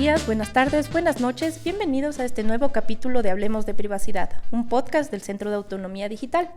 días, buenas tardes, buenas noches. Bienvenidos a este nuevo capítulo de Hablemos de Privacidad, un podcast del Centro de Autonomía Digital.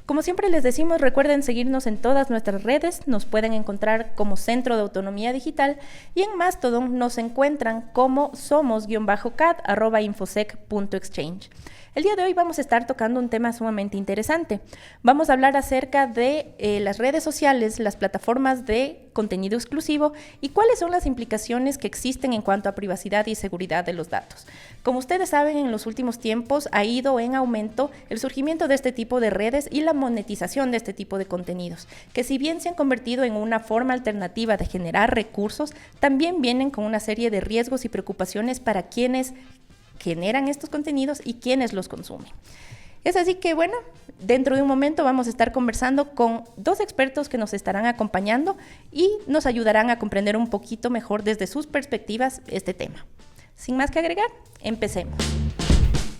Como siempre les decimos, recuerden seguirnos en todas nuestras redes, nos pueden encontrar como Centro de Autonomía Digital y en Mastodon nos encuentran como somos-cat@infosec.exchange. El día de hoy vamos a estar tocando un tema sumamente interesante. Vamos a hablar acerca de las redes sociales, las plataformas de contenido exclusivo y cuáles son las implicaciones que existen en cuanto a privacidad y seguridad de los datos. Como ustedes saben, en los últimos tiempos ha ido en aumento el surgimiento de este tipo de redes y la monetización de este tipo de contenidos, que si bien se han convertido en una forma alternativa de generar recursos, también vienen con una serie de riesgos y preocupaciones para quienes generan estos contenidos y quienes los consumen. Es así que, bueno, dentro de un momento vamos a estar conversando con dos expertos que nos estarán acompañando y nos ayudarán a comprender un poquito mejor desde sus perspectivas este tema. Sin más que agregar, empecemos.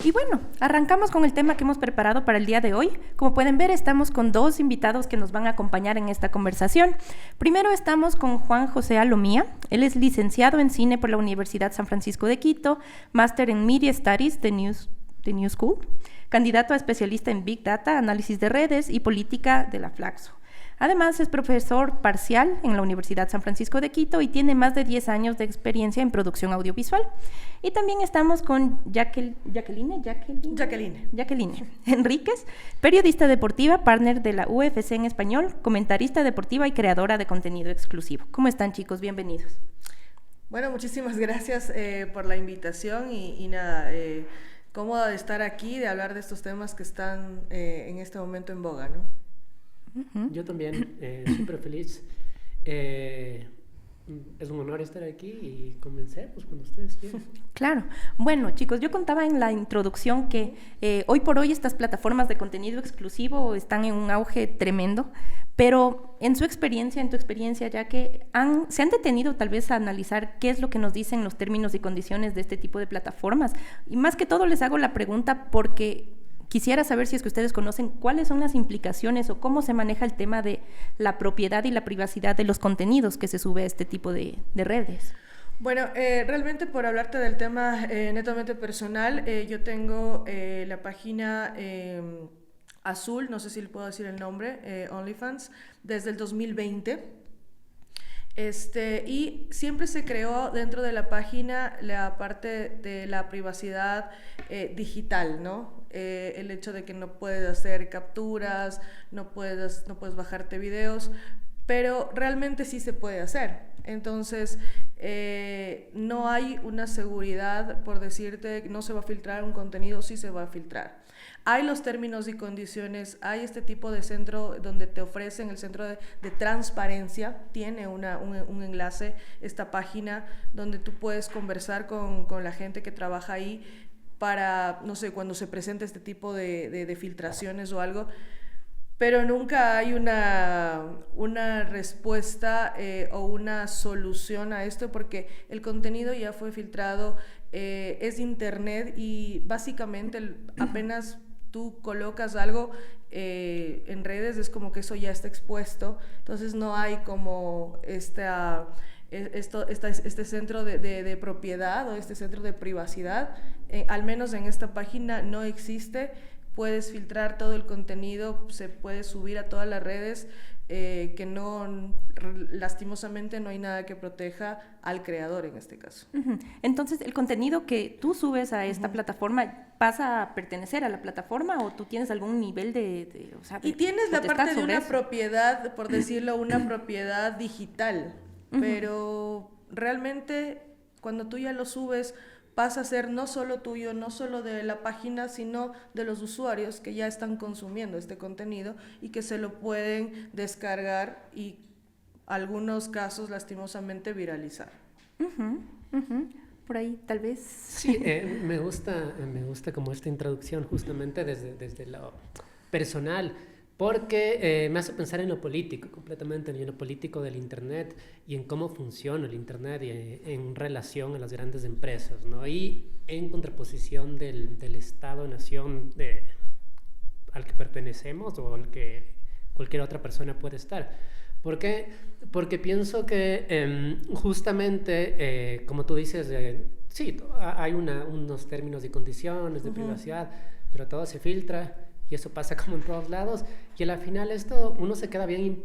Y bueno, arrancamos con el tema que hemos preparado para el día de hoy. Como pueden ver, estamos con dos invitados que nos van a acompañar en esta conversación. Primero estamos con Juan José Alomía. Él es licenciado en cine por la Universidad San Francisco de Quito, máster en Media Studies de New School, candidato a especialista en Big Data, análisis de redes y política de la Flaxo. Además, es profesor parcial en la Universidad San Francisco de Quito y tiene más de 10 años de experiencia en producción audiovisual. Y también estamos con Jacqueline Enríquez, periodista deportiva, partner de la UFC en español, comentarista deportiva y creadora de contenido exclusivo. ¿Cómo están, chicos? Bienvenidos. Bueno, muchísimas gracias por la invitación y nada, cómoda de estar aquí, de hablar de estos temas que están en este momento en boga, ¿no? Uh-huh. Yo también, súper feliz. Es un honor estar aquí y comencemos cuando ustedes quieran. Claro. Bueno, chicos, yo contaba en la introducción que hoy por hoy estas plataformas de contenido exclusivo están en un auge tremendo, pero en tu experiencia, ya que se han detenido tal vez a analizar qué es lo que nos dicen los términos y condiciones de este tipo de plataformas. Y más que todo les hago la pregunta porque quisiera saber si es que ustedes conocen cuáles son las implicaciones o cómo se maneja el tema de la propiedad y la privacidad de los contenidos que se sube a este tipo de redes. Bueno, realmente por hablarte del tema netamente personal, yo tengo la página azul, no sé si le puedo decir el nombre, OnlyFans, desde el 2020. Y siempre se creó dentro de la página la parte de la privacidad digital, ¿no? El hecho de que no puedes hacer capturas, no puedes bajarte videos, pero realmente sí se puede hacer. Entonces, no hay una seguridad por decirte que no se va a filtrar un contenido, sí se va a filtrar. Hay los términos y condiciones, hay este tipo de centro donde te ofrecen, el centro de transparencia, tiene un enlace, esta página donde tú puedes conversar con la gente que trabaja ahí para, no sé, cuando se presenta este tipo de filtraciones o algo, pero nunca hay una respuesta o una solución a esto porque el contenido ya fue filtrado, es internet y básicamente apenas tú colocas algo en redes es como que eso ya está expuesto, entonces no hay como este centro de propiedad o este centro de privacidad, al menos en esta página no existe. Puedes filtrar todo el contenido, se puede subir a todas las redes, que no, lastimosamente no hay nada que proteja al creador en este caso. Uh-huh. Entonces, ¿el contenido que tú subes a esta plataforma pasa a pertenecer a la plataforma o tú tienes algún nivel de y tienes la parte de una propiedad, por decirlo, una propiedad digital, pero realmente cuando tú ya lo subes pasa a ser no solo tuyo, no solo de la página, sino de los usuarios que ya están consumiendo este contenido y que se lo pueden descargar y algunos casos lastimosamente viralizar. Uh-huh, uh-huh. Por ahí tal vez. Sí, me gusta como esta introducción justamente desde lo personal, porque me hace pensar en lo político, completamente en lo político del Internet y en cómo funciona el Internet y en relación a las grandes empresas, ¿no? Y en contraposición del Estado-nación al que pertenecemos o al que cualquier otra persona puede estar. ¿Por qué? Porque pienso que justamente, como tú dices, sí, hay unos términos y condiciones de privacidad, pero todo se filtra y eso pasa como en todos lados y al final esto uno se queda bien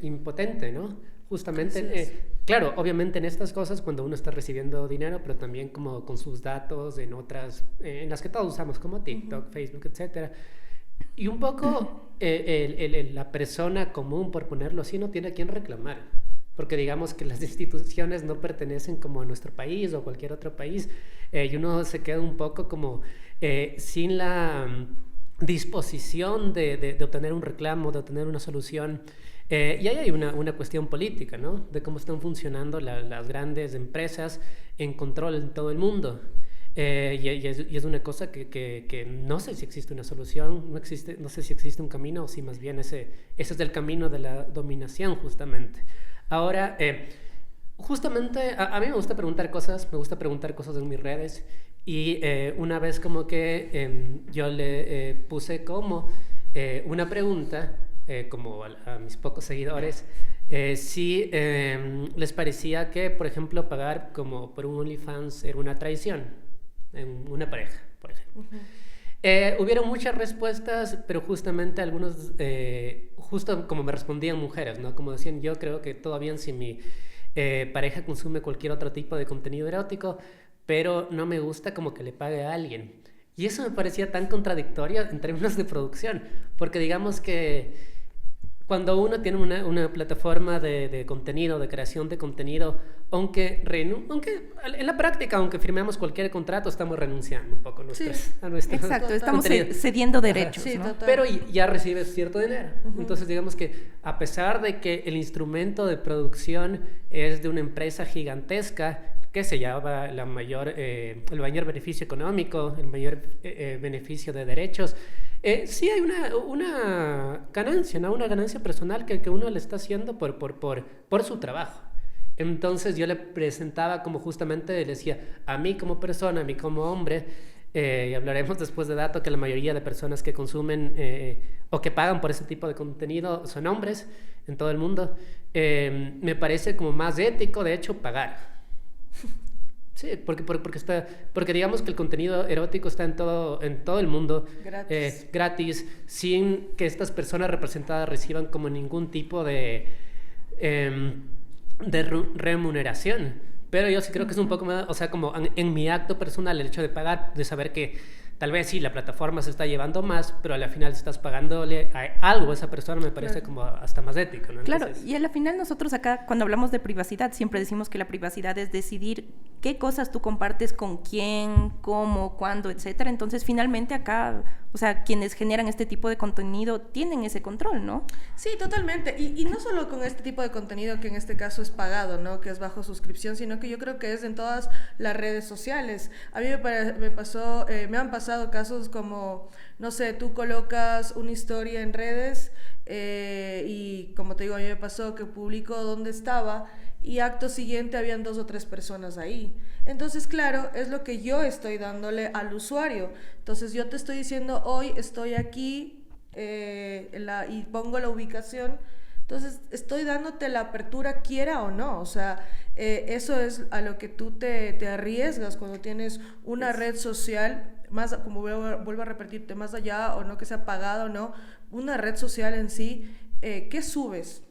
impotente, ¿no? Justamente, claro, obviamente en estas cosas cuando uno está recibiendo dinero, pero también como con sus datos en otras, en las que todos usamos como TikTok, Facebook, etcétera. Y un poco la persona común, por ponerlo así, no tiene a quién reclamar. Porque digamos que las instituciones no pertenecen como a nuestro país o a cualquier otro país. Y uno se queda un poco como sin la disposición de obtener un reclamo, de obtener una solución. Y ahí hay una cuestión política, ¿no? De cómo están funcionando las grandes empresas en control en todo el mundo. Y es una cosa que no sé si existe una solución, no sé si existe un camino o si más bien ese es el camino de la dominación justamente. Ahora, justamente a mí me gusta preguntar cosas en mis redes y una vez como que yo le puse como una pregunta como a mis pocos seguidores si les parecía que, por ejemplo, pagar como por un OnlyFans era una traición en una pareja, por ejemplo. Hubieron muchas respuestas, pero justamente algunos, justo como me respondían mujeres, ¿no? Como decían, yo creo que todo bien si mi pareja consume cualquier otro tipo de contenido erótico, pero no me gusta como que le pague a alguien. Y eso me parecía tan contradictorio en términos de producción, porque digamos que cuando uno tiene una plataforma de contenido, de creación de contenido, aunque en la práctica, aunque firmemos cualquier contrato, estamos renunciando un poco a nuestro exacto, estamos cediendo derechos, sí, ¿no? Pero ya recibes cierto dinero. Entonces, digamos que a pesar de que el instrumento de producción es de una empresa gigantesca, que se lleva el mayor beneficio económico, el mayor beneficio de derechos, sí hay una ganancia, ¿no? Una ganancia personal que uno le está haciendo por su trabajo. Entonces yo le presentaba como justamente, le decía, a mí como persona, a mí como hombre, y hablaremos después de dato que la mayoría de personas que consumen o que pagan por ese tipo de contenido son hombres en todo el mundo, me parece como más ético, de hecho, pagar. Sí, porque digamos que el contenido erótico está en todo el mundo gratis, sin que estas personas representadas reciban como ningún tipo de remuneración. Pero yo sí creo que es un poco más, o sea, como en mi acto personal, el hecho de pagar, de saber que tal vez sí, la plataforma se está llevando más, pero al final estás pagándole algo a esa persona, me parece como hasta más ético, ¿no? Claro, y al final nosotros acá, cuando hablamos de privacidad, siempre decimos que la privacidad es decidir qué cosas tú compartes con quién, cómo, cuándo, etcétera. Entonces, finalmente acá, o sea, quienes generan este tipo de contenido tienen ese control, ¿no? Sí, totalmente. Y no solo con este tipo de contenido que en este caso es pagado, ¿no? Que es bajo suscripción, sino que yo creo que es en todas las redes sociales. A mí me han pasado casos como, no sé, tú colocas una historia en redes y como te digo, a mí me pasó que publico dónde estaba y acto siguiente habían 2 o 3 personas ahí. Entonces, claro, es lo que yo estoy dándole al usuario. Entonces, yo te estoy diciendo, hoy estoy aquí y pongo la ubicación. Entonces, estoy dándote la apertura, quiera o no. O sea, eso es a lo que tú te arriesgas cuando tienes una red social, más, como vuelvo a repetirte, más allá o no que sea pagada o no, una red social en sí, ¿qué subes?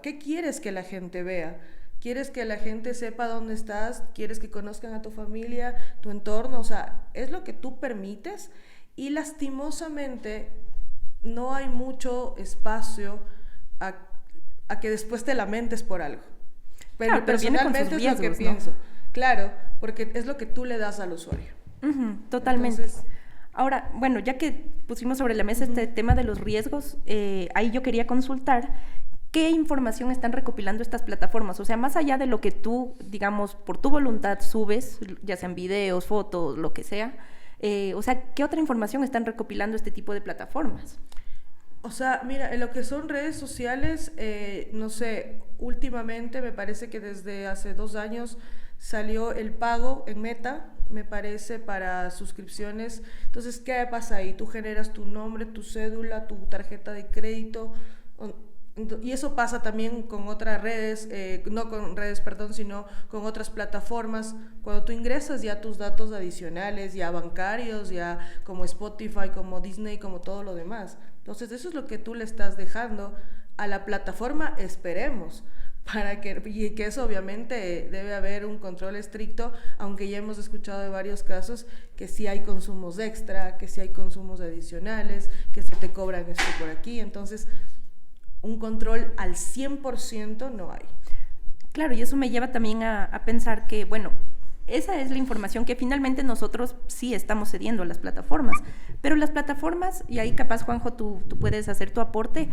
¿Qué quieres que la gente vea? ¿Quieres que la gente sepa dónde estás? ¿Quieres que conozcan a tu familia, tu entorno? O sea, es lo que tú permites y lastimosamente no hay mucho espacio a que después te lamentes por algo. Pero personalmente es lo que pienso. Claro, porque es lo que tú le das al usuario. Totalmente. Entonces, ahora, bueno, ya que pusimos sobre la mesa este tema de los riesgos, ahí yo quería consultar qué información están recopilando estas plataformas. O sea, más allá de lo que tú, digamos, por tu voluntad subes, ya sean videos, fotos, lo que sea, o sea, ¿qué otra información están recopilando este tipo de plataformas? O sea, mira, en lo que son redes sociales, no sé, últimamente me parece que desde hace 2 años salió el pago en Meta, me parece, para suscripciones. Entonces, ¿qué pasa ahí? Tú generas tu nombre, tu cédula, tu tarjeta de crédito. Y eso pasa también con otras redes, no con redes, perdón, sino con otras plataformas. Cuando tú ingresas ya tus datos adicionales, ya bancarios, ya como Spotify, como Disney, como todo lo demás. Entonces eso es lo que tú le estás dejando a la plataforma, esperemos, y que eso obviamente debe haber un control estricto, aunque ya hemos escuchado de varios casos que sí hay consumos extra, que sí hay consumos adicionales, que se te cobran esto por aquí. Entonces un control al 100% no hay. Claro, y eso me lleva también a pensar que, bueno, esa es la información que finalmente nosotros sí estamos cediendo a las plataformas, pero las plataformas, y ahí capaz, Juanjo, tú puedes hacer tu aporte,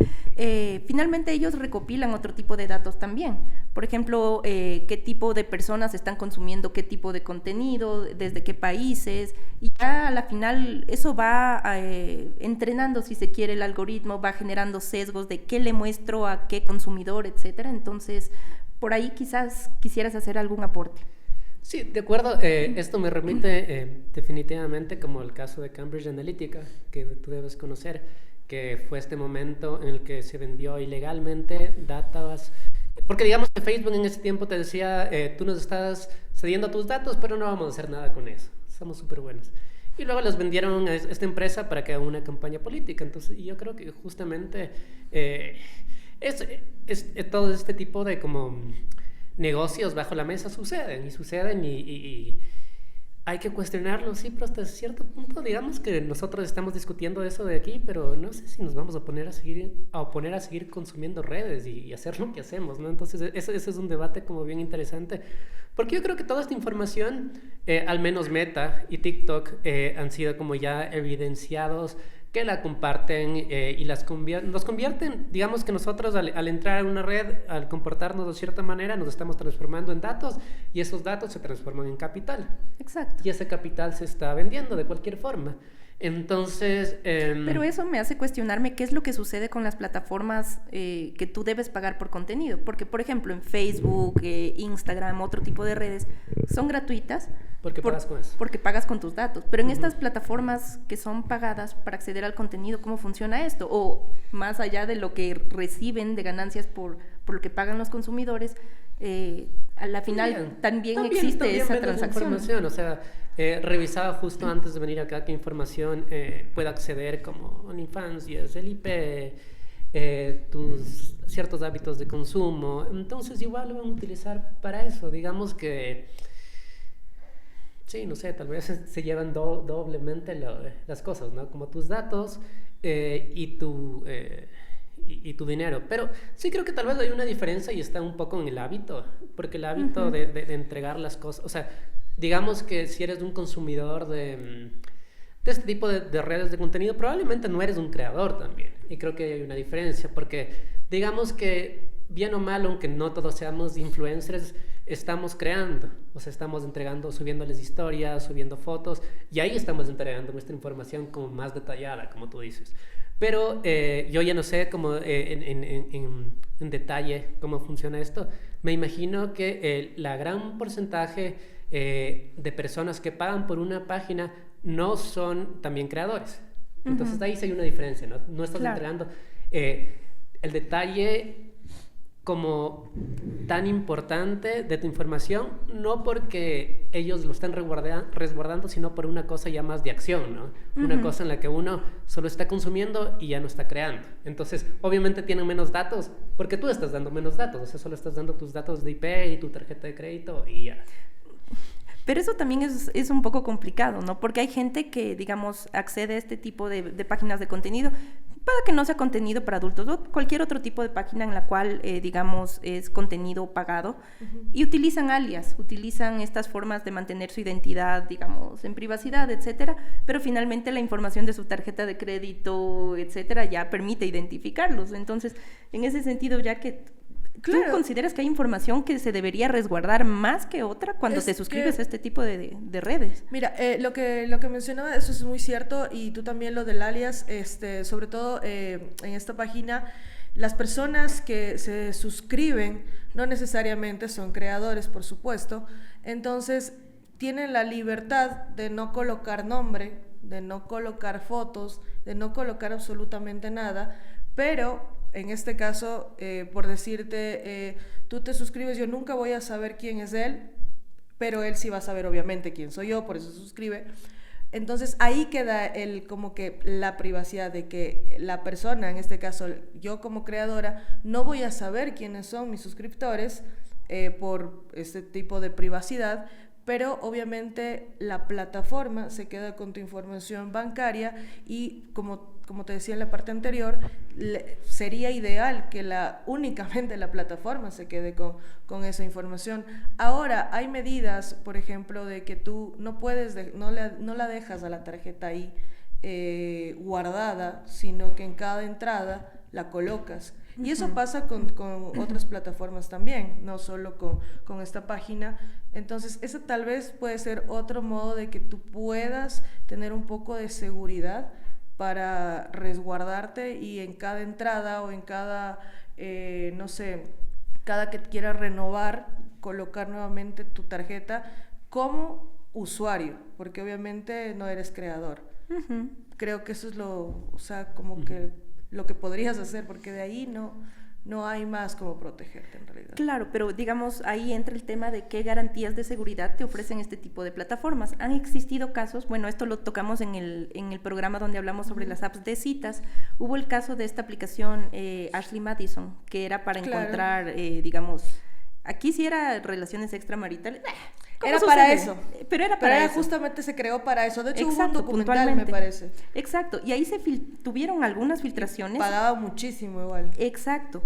finalmente ellos recopilan otro tipo de datos también. Por ejemplo, qué tipo de personas están consumiendo qué tipo de contenido, desde qué países, y ya a la final eso va entrenando, si se quiere, el algoritmo, va generando sesgos de qué le muestro a qué consumidor, etcétera. Entonces, por ahí quizás quisieras hacer algún aporte. Sí, de acuerdo. Esto me remite definitivamente como el caso de Cambridge Analytica, que tú debes conocer, que fue este momento en el que se vendió ilegalmente datos. Porque digamos que Facebook en ese tiempo te decía, tú nos estás cediendo tus datos, pero no vamos a hacer nada con eso. Somos súper buenos. Y luego los vendieron a esta empresa para que haga una campaña política. Entonces, yo creo que justamente es todo este tipo de como negocios bajo la mesa suceden y hay que cuestionarlos, sí, pero hasta cierto punto digamos que nosotros estamos discutiendo eso de aquí, pero no sé si nos vamos a oponer a seguir consumiendo redes y hacer lo que hacemos, ¿no? Entonces ese es un debate como bien interesante, porque yo creo que toda esta información, al menos Meta y TikTok, han sido como ya evidenciados que la comparten y los convierten, digamos que nosotros al entrar a una red, al comportarnos de cierta manera, nos estamos transformando en datos y esos datos se transforman en capital. Exacto. Y ese capital se está vendiendo de cualquier forma. Entonces... Pero eso me hace cuestionarme qué es lo que sucede con las plataformas que tú debes pagar por contenido. Porque, por ejemplo, en Facebook, Instagram, otro tipo de redes, son gratuitas. Pagas con eso. Porque pagas con tus datos. Pero en estas plataformas que son pagadas para acceder al contenido, ¿cómo funciona esto? O más allá de lo que reciben de ganancias por lo que pagan los consumidores, a la final también existe esa transacción. O sea, revisaba justo antes de venir acá qué información puede acceder como OnlyFans, y es el IP, tus ciertos hábitos de consumo. Entonces igual lo van a utilizar para eso. Digamos que sí, no sé, tal vez se llevan doblemente las cosas, ¿no? Como tus datos y tu dinero. Pero sí creo que tal vez hay una diferencia y está un poco en el hábito, porque el hábito de entregar las cosas, o sea, digamos que si eres un consumidor de este tipo de redes de contenido, probablemente no eres un creador también. Y creo que hay una diferencia, porque digamos que bien o mal, aunque no todos seamos influencers, estamos creando, o sea, estamos entregando, subiéndoles historias, subiendo fotos, y ahí estamos entregando nuestra información como más detallada, como tú dices. Pero yo ya no sé cómo en detalle cómo funciona esto. Me imagino que la gran porcentaje de personas que pagan por una página no son también creadores. Entonces ahí sí hay una diferencia, ¿no? No estás entregando el detalle como tan importante de tu información, no porque ellos lo están resguardando, sino por una cosa ya más de acción, ¿no? Una cosa en la que uno solo está consumiendo y ya no está creando. Entonces, obviamente tienen menos datos, porque tú estás dando menos datos, o sea, solo estás dando tus datos de IP y tu tarjeta de crédito y ya. Pero eso también es un poco complicado, ¿no? Porque hay gente que, digamos, accede a este tipo de páginas de contenido, puede que no sea contenido para adultos, o cualquier otro tipo de página en la cual, digamos, es contenido pagado, y utilizan alias, utilizan estas formas de mantener su identidad, digamos, en privacidad, etcétera, pero finalmente la información de su tarjeta de crédito, etcétera, ya permite identificarlos. Entonces, en ese sentido, ya que... Claro. ¿Tú consideras que hay información que se debería resguardar más que otra cuando te suscribes a este tipo de redes? Mira, lo que mencionaba, eso es muy cierto, y tú también lo del alias, sobre todo en esta página, las personas que se suscriben no necesariamente son creadores, por supuesto, entonces tienen la libertad de no colocar nombre, de no colocar fotos, de no colocar absolutamente nada, pero en este caso, por decirte, tú te suscribes, yo nunca voy a saber quién es él, pero él sí va a saber obviamente quién soy yo, por eso se suscribe. Entonces ahí queda como que la privacidad de que la persona, en este caso yo como creadora, no voy a saber quiénes son mis suscriptores por este tipo de privacidad, pero obviamente la plataforma se queda con tu información bancaria y como te decía en la parte anterior, sería ideal que únicamente la plataforma se quede con esa información. Ahora, hay medidas, por ejemplo, de que tú no la dejas a la tarjeta ahí guardada, sino que en cada entrada la colocas. Y eso pasa con otras plataformas también, no solo con esta página. Entonces, ese tal vez puede ser otro modo de que tú puedas tener un poco de seguridad para resguardarte y en cada entrada o en cada, no sé, cada que quieras renovar, colocar nuevamente tu tarjeta como usuario, porque obviamente no eres creador. Creo que eso es que lo que podrías hacer, porque de ahí no hay más como protegerte en realidad. Claro, pero digamos, ahí entra el tema de qué garantías de seguridad te ofrecen este tipo de plataformas. Han existido casos, bueno, esto lo tocamos en el programa donde hablamos sobre las apps de citas. Hubo el caso de esta aplicación Ashley Madison, que era para encontrar, digamos, aquí sí era relaciones extramaritales. Era para eso. Pero era para eso. Justamente se creó para eso. De hecho, exacto, hubo un documental, me parece. Exacto. Y ahí tuvieron algunas filtraciones. Pagaba muchísimo igual. Exacto.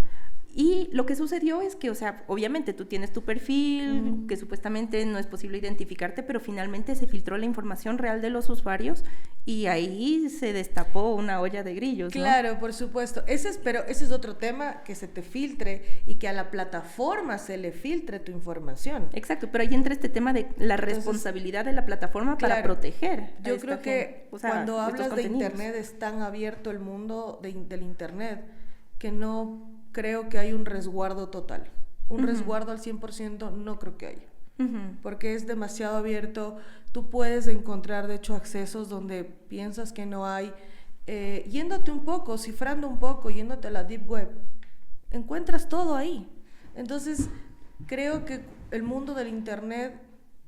Y lo que sucedió es que, o sea, obviamente tú tienes tu perfil, que supuestamente no es posible identificarte, pero finalmente se filtró la información real de los usuarios y ahí se destapó una olla de grillos, ¿no? Claro, por supuesto. Pero ese es otro tema, que se te filtre y que a la plataforma se le filtre tu información. Exacto, pero ahí entra este tema de la responsabilidad de la plataforma para proteger. Yo creo que cuando hablas de Internet es tan abierto el mundo del Internet que no creo que hay un resguardo total. Un resguardo al 100% no creo que haya. Porque es demasiado abierto. Tú puedes encontrar, de hecho, accesos donde piensas que no hay. Yéndote un poco, cifrando un poco, yéndote a la Deep Web, encuentras todo ahí. Entonces, creo que el mundo del Internet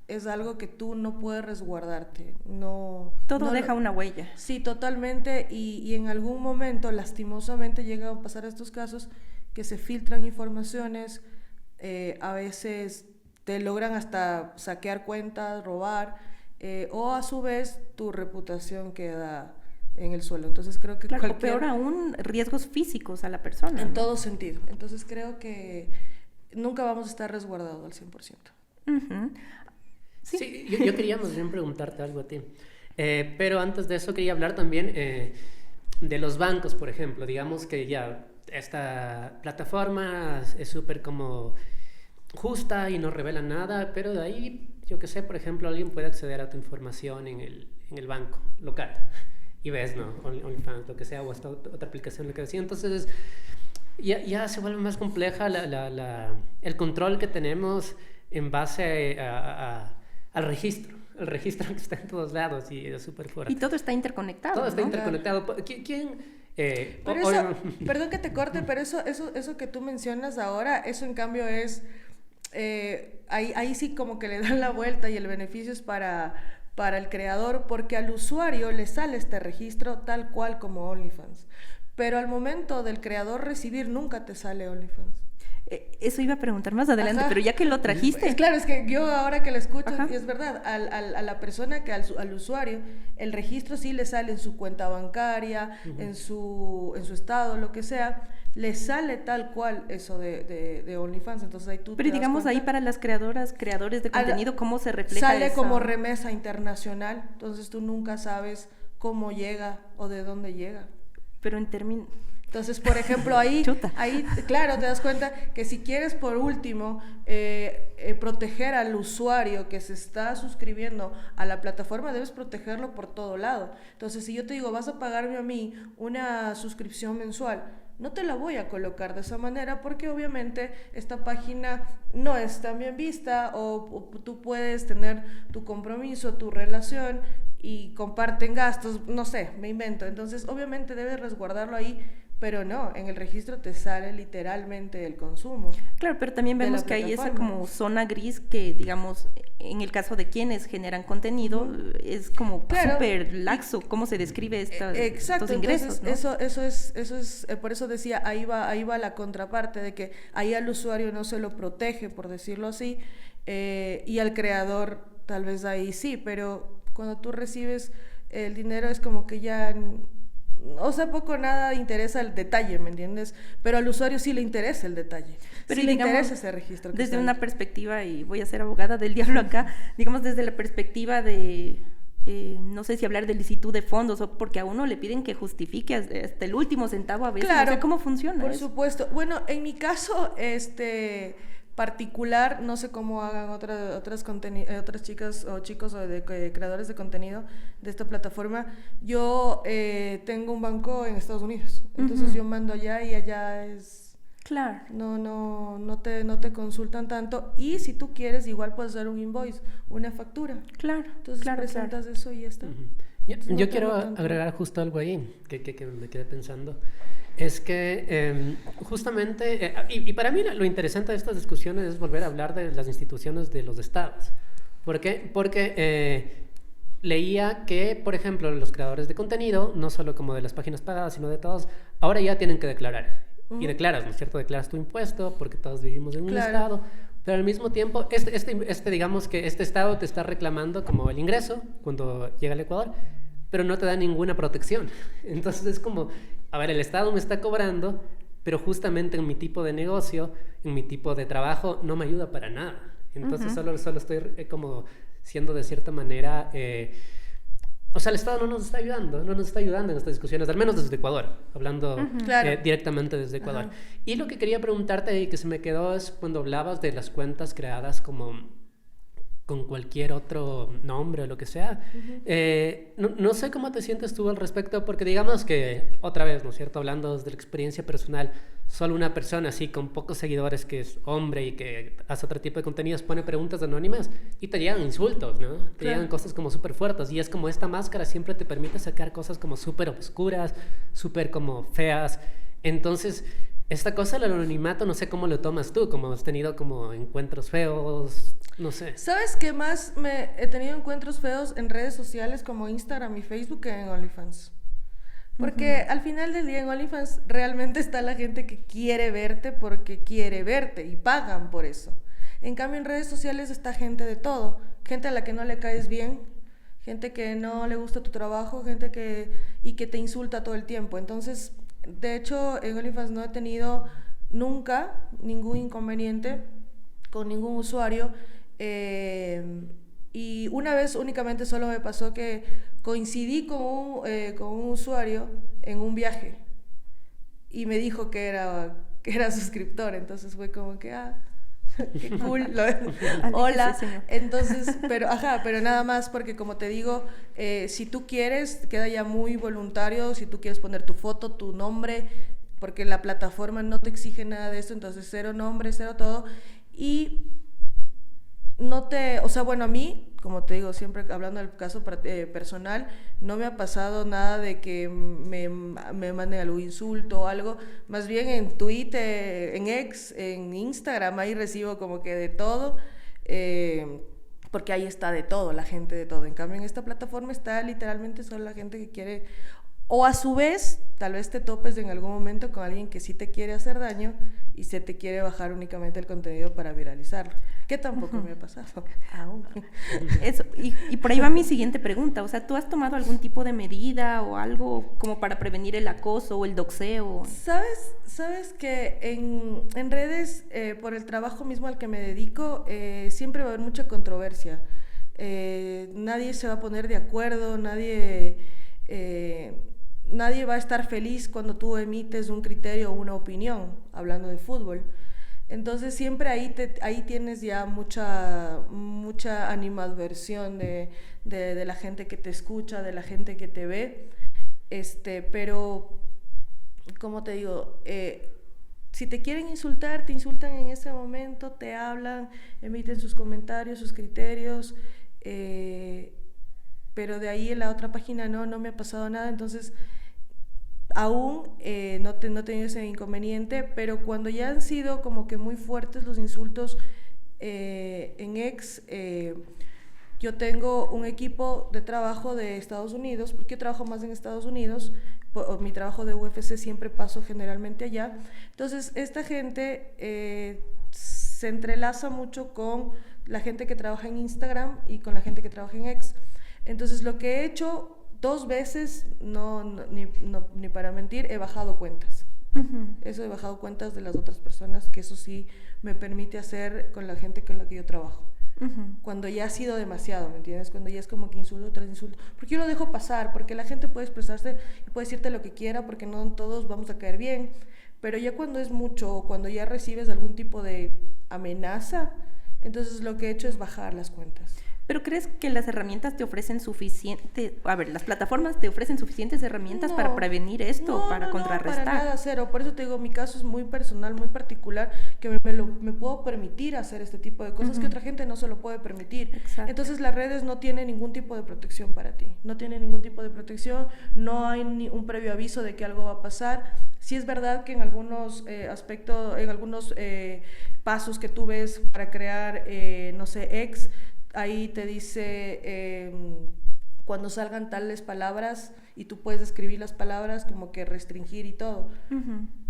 es algo que tú no puedes resguardarte. Todo deja una huella. Sí, totalmente. Y en algún momento, lastimosamente, llegan a pasar estos casos que se filtran informaciones, a veces te logran hasta saquear cuentas, robar, o a su vez tu reputación queda en el suelo. Entonces creo que claro, peor aún, riesgos físicos a la persona. En todo sentido. Entonces creo que nunca vamos a estar resguardados al 100%. Sí, yo quería más bien preguntarte algo a ti. Pero antes de eso quería hablar también de los bancos, por ejemplo. Digamos que ya esta plataforma es súper como justa y no revela nada, pero de ahí, yo que sé, por ejemplo, alguien puede acceder a tu información en el banco local y ves, ¿no? OnlyFans, lo que sea, o esta otra aplicación, lo que decía. Entonces ya se vuelve más compleja el control que tenemos en base al registro. El registro que está en todos lados y es súper fuerte. Y todo está interconectado. Todo está ¿no? interconectado. ¿Quién? Pero eso, perdón que te corte, pero eso que tú mencionas ahora, eso en cambio es, ahí sí como que le dan la vuelta y el beneficio es para el creador, porque al usuario le sale este registro tal cual como OnlyFans, pero al momento del creador recibir nunca te sale OnlyFans. Eso iba a preguntar más adelante, pero ya que lo trajiste. Claro, es que yo ahora que lo escucho, es verdad, a la persona, al usuario, el registro sí le sale en su cuenta bancaria, en su estado, lo que sea, le sale tal cual eso de OnlyFans. Entonces ahí tú pero digamos ahí para las creadores de contenido, ¿cómo se refleja sale eso? Como remesa internacional, entonces tú nunca sabes cómo llega o de dónde llega. Pero en términos... Entonces, por ejemplo, ahí, claro, te das cuenta que si quieres, por último, proteger al usuario que se está suscribiendo a la plataforma, debes protegerlo por todo lado. Entonces, si yo te digo, vas a pagarme a mí una suscripción mensual, no te la voy a colocar de esa manera porque obviamente esta página no es tan bien vista o tú puedes tener tu compromiso, tu relación y comparten gastos, no sé, me invento. Entonces, obviamente debes resguardarlo ahí pero no, en el registro te sale literalmente el consumo. Claro, pero también de vemos la que hay esa plataforma. como zona gris que, digamos, en el caso de quienes generan contenido, es como Claro. súper laxo cómo se describe Exacto, estos ingresos, entonces ¿no? eso es por eso decía, ahí va la contraparte de que ahí al usuario no se lo protege, por decirlo así, y al creador tal vez ahí sí, pero cuando tú recibes el dinero es como que ya, o sea, poco o nada interesa el detalle, ¿me entiendes? Pero al usuario sí le interesa el detalle, Pero sí le digamos, interesa ese registro. desde una perspectiva, y voy a ser abogada del diablo acá, digamos desde la perspectiva de, no sé si hablar de licitud de fondos, o porque a uno le piden que justifique hasta el último centavo a veces, Claro, no sé cómo funciona por eso. supuesto. Bueno, en mi caso, particular, no sé cómo hagan otras chicas o chicos o creadores de contenido de esta plataforma. Yo tengo un banco en Estados Unidos, entonces yo mando allá y allá es... Claro. No te consultan tanto, y si tú quieres igual puedes dar un invoice, una factura. Claro, Entonces claro, presentas claro. eso y ya está. Yo quiero agregar justo algo ahí que me quedé pensando. Es que justamente, y para mí lo interesante de estas discusiones es volver a hablar de las instituciones de los estados. ¿Por qué? Porque leía que, por ejemplo, los creadores de contenido, no solo como de las páginas pagadas, sino de todos, ahora ya tienen que declarar. Y declaras, ¿no es cierto? Declaras tu impuesto porque todos vivimos en un estado, pero al mismo tiempo, digamos que este estado te está reclamando como el ingreso cuando llega al Ecuador, pero no te da ninguna protección. Entonces es como, a ver, el estado me está cobrando, pero justamente en mi tipo de negocio, en mi tipo de trabajo, no me ayuda para nada. Entonces solo estoy como siendo de cierta manera... o sea, el Estado no nos está ayudando en estas discusiones, al menos desde Ecuador, hablando directamente desde Ecuador. Y lo que quería preguntarte y que se me quedó es cuando hablabas de las cuentas creadas como con cualquier otro nombre o lo que sea. No sé cómo te sientes tú al respecto, porque digamos que, otra vez, ¿no es cierto? Hablando desde la experiencia personal, solo una persona así con pocos seguidores que es hombre y que hace otro tipo de contenidos pone preguntas anónimas y te llegan insultos, ¿no? Te llegan cosas como súper fuertes, y es como esta máscara siempre te permite sacar cosas como súper obscuras, súper como feas. Entonces, esta cosa del anonimato, no sé cómo lo tomas tú, como has tenido como encuentros feos, no sé. ¿Sabes qué más? He tenido encuentros feos en redes sociales como Instagram y Facebook que en OnlyFans. Porque al final del día en OnlyFans realmente está la gente que quiere verte porque quiere verte y pagan por eso. En cambio en redes sociales está gente de todo, gente a la que no le caes bien, gente que no le gusta tu trabajo, gente que te insulta todo el tiempo. Entonces, de hecho, en OnlyFans no he tenido nunca ningún inconveniente con ningún usuario. Y una vez únicamente solo me pasó que coincidí con un usuario en un viaje y me dijo que era suscriptor. Entonces fue como que, qué cool. Hola. Entonces, pero nada más porque, como te digo, si tú quieres, queda ya muy voluntario. Si tú quieres poner tu foto, tu nombre, porque la plataforma no te exige nada de esto, entonces cero nombre, cero todo. Y o sea, bueno, a mí, como te digo, siempre hablando del caso personal, no me ha pasado nada de que me manden algún insulto o algo. Más bien en Twitter, en X, en Instagram, ahí recibo como que de todo, porque ahí está de todo, la gente de todo. En cambio, en esta plataforma está literalmente solo la gente que quiere, o a su vez, tal vez te topes en algún momento con alguien que sí te quiere hacer daño y se te quiere bajar únicamente el contenido para viralizarlo, que tampoco me ha pasado aún. Eso, y por ahí va mi siguiente pregunta, o sea, ¿tú has tomado algún tipo de medida o algo como para prevenir el acoso o el doxeo? ¿Sabes que en redes, por el trabajo mismo al que me dedico, siempre va a haber mucha controversia? Nadie se va a poner de acuerdo, nadie va a estar feliz cuando tú emites un criterio o una opinión, hablando de fútbol. Entonces siempre ahí tienes ya mucha animadversión de la gente que te escucha, de la gente que te ve. Pero, como te digo, si te quieren insultar, te insultan en ese momento, te hablan, emiten sus comentarios, sus criterios, pero de ahí en la otra página no me ha pasado nada. Entonces, aún no he tenido ese inconveniente, pero cuando ya han sido como que muy fuertes los insultos en X, yo tengo un equipo de trabajo de Estados Unidos, porque yo trabajo más en Estados Unidos, mi trabajo de UFC siempre paso generalmente allá. Entonces, esta gente se entrelaza mucho con la gente que trabaja en Instagram y con la gente que trabaja en X. Entonces, lo que he hecho 2 veces, ni para mentir, he bajado cuentas. Eso, he bajado cuentas de las otras personas, que eso sí me permite hacer con la gente con la que yo trabajo. Cuando ya ha sido demasiado, ¿me entiendes? Cuando ya es como que insulto tras insulto. Porque yo lo dejo pasar, porque la gente puede expresarse y puede decirte lo que quiera, porque no todos vamos a caer bien. Pero ya cuando es mucho, o cuando ya recibes algún tipo de amenaza, entonces lo que he hecho es bajar las cuentas. ¿Pero crees que las herramientas te ofrecen las plataformas te ofrecen suficientes herramientas para prevenir esto, para contrarrestar? No, para nada, cero. Por eso te digo, mi caso es muy personal, muy particular, que me puedo permitir hacer este tipo de cosas que otra gente no se lo puede permitir. Exacto. Entonces las redes no tienen ningún tipo de protección para ti, no tienen ningún tipo de protección, no hay ni un previo aviso de que algo va a pasar. Sí es verdad que en algunos aspectos, en algunos pasos que tú ves para crear, no sé, X, ahí te dice cuando salgan tales palabras y tú puedes escribir las palabras, como que restringir y todo.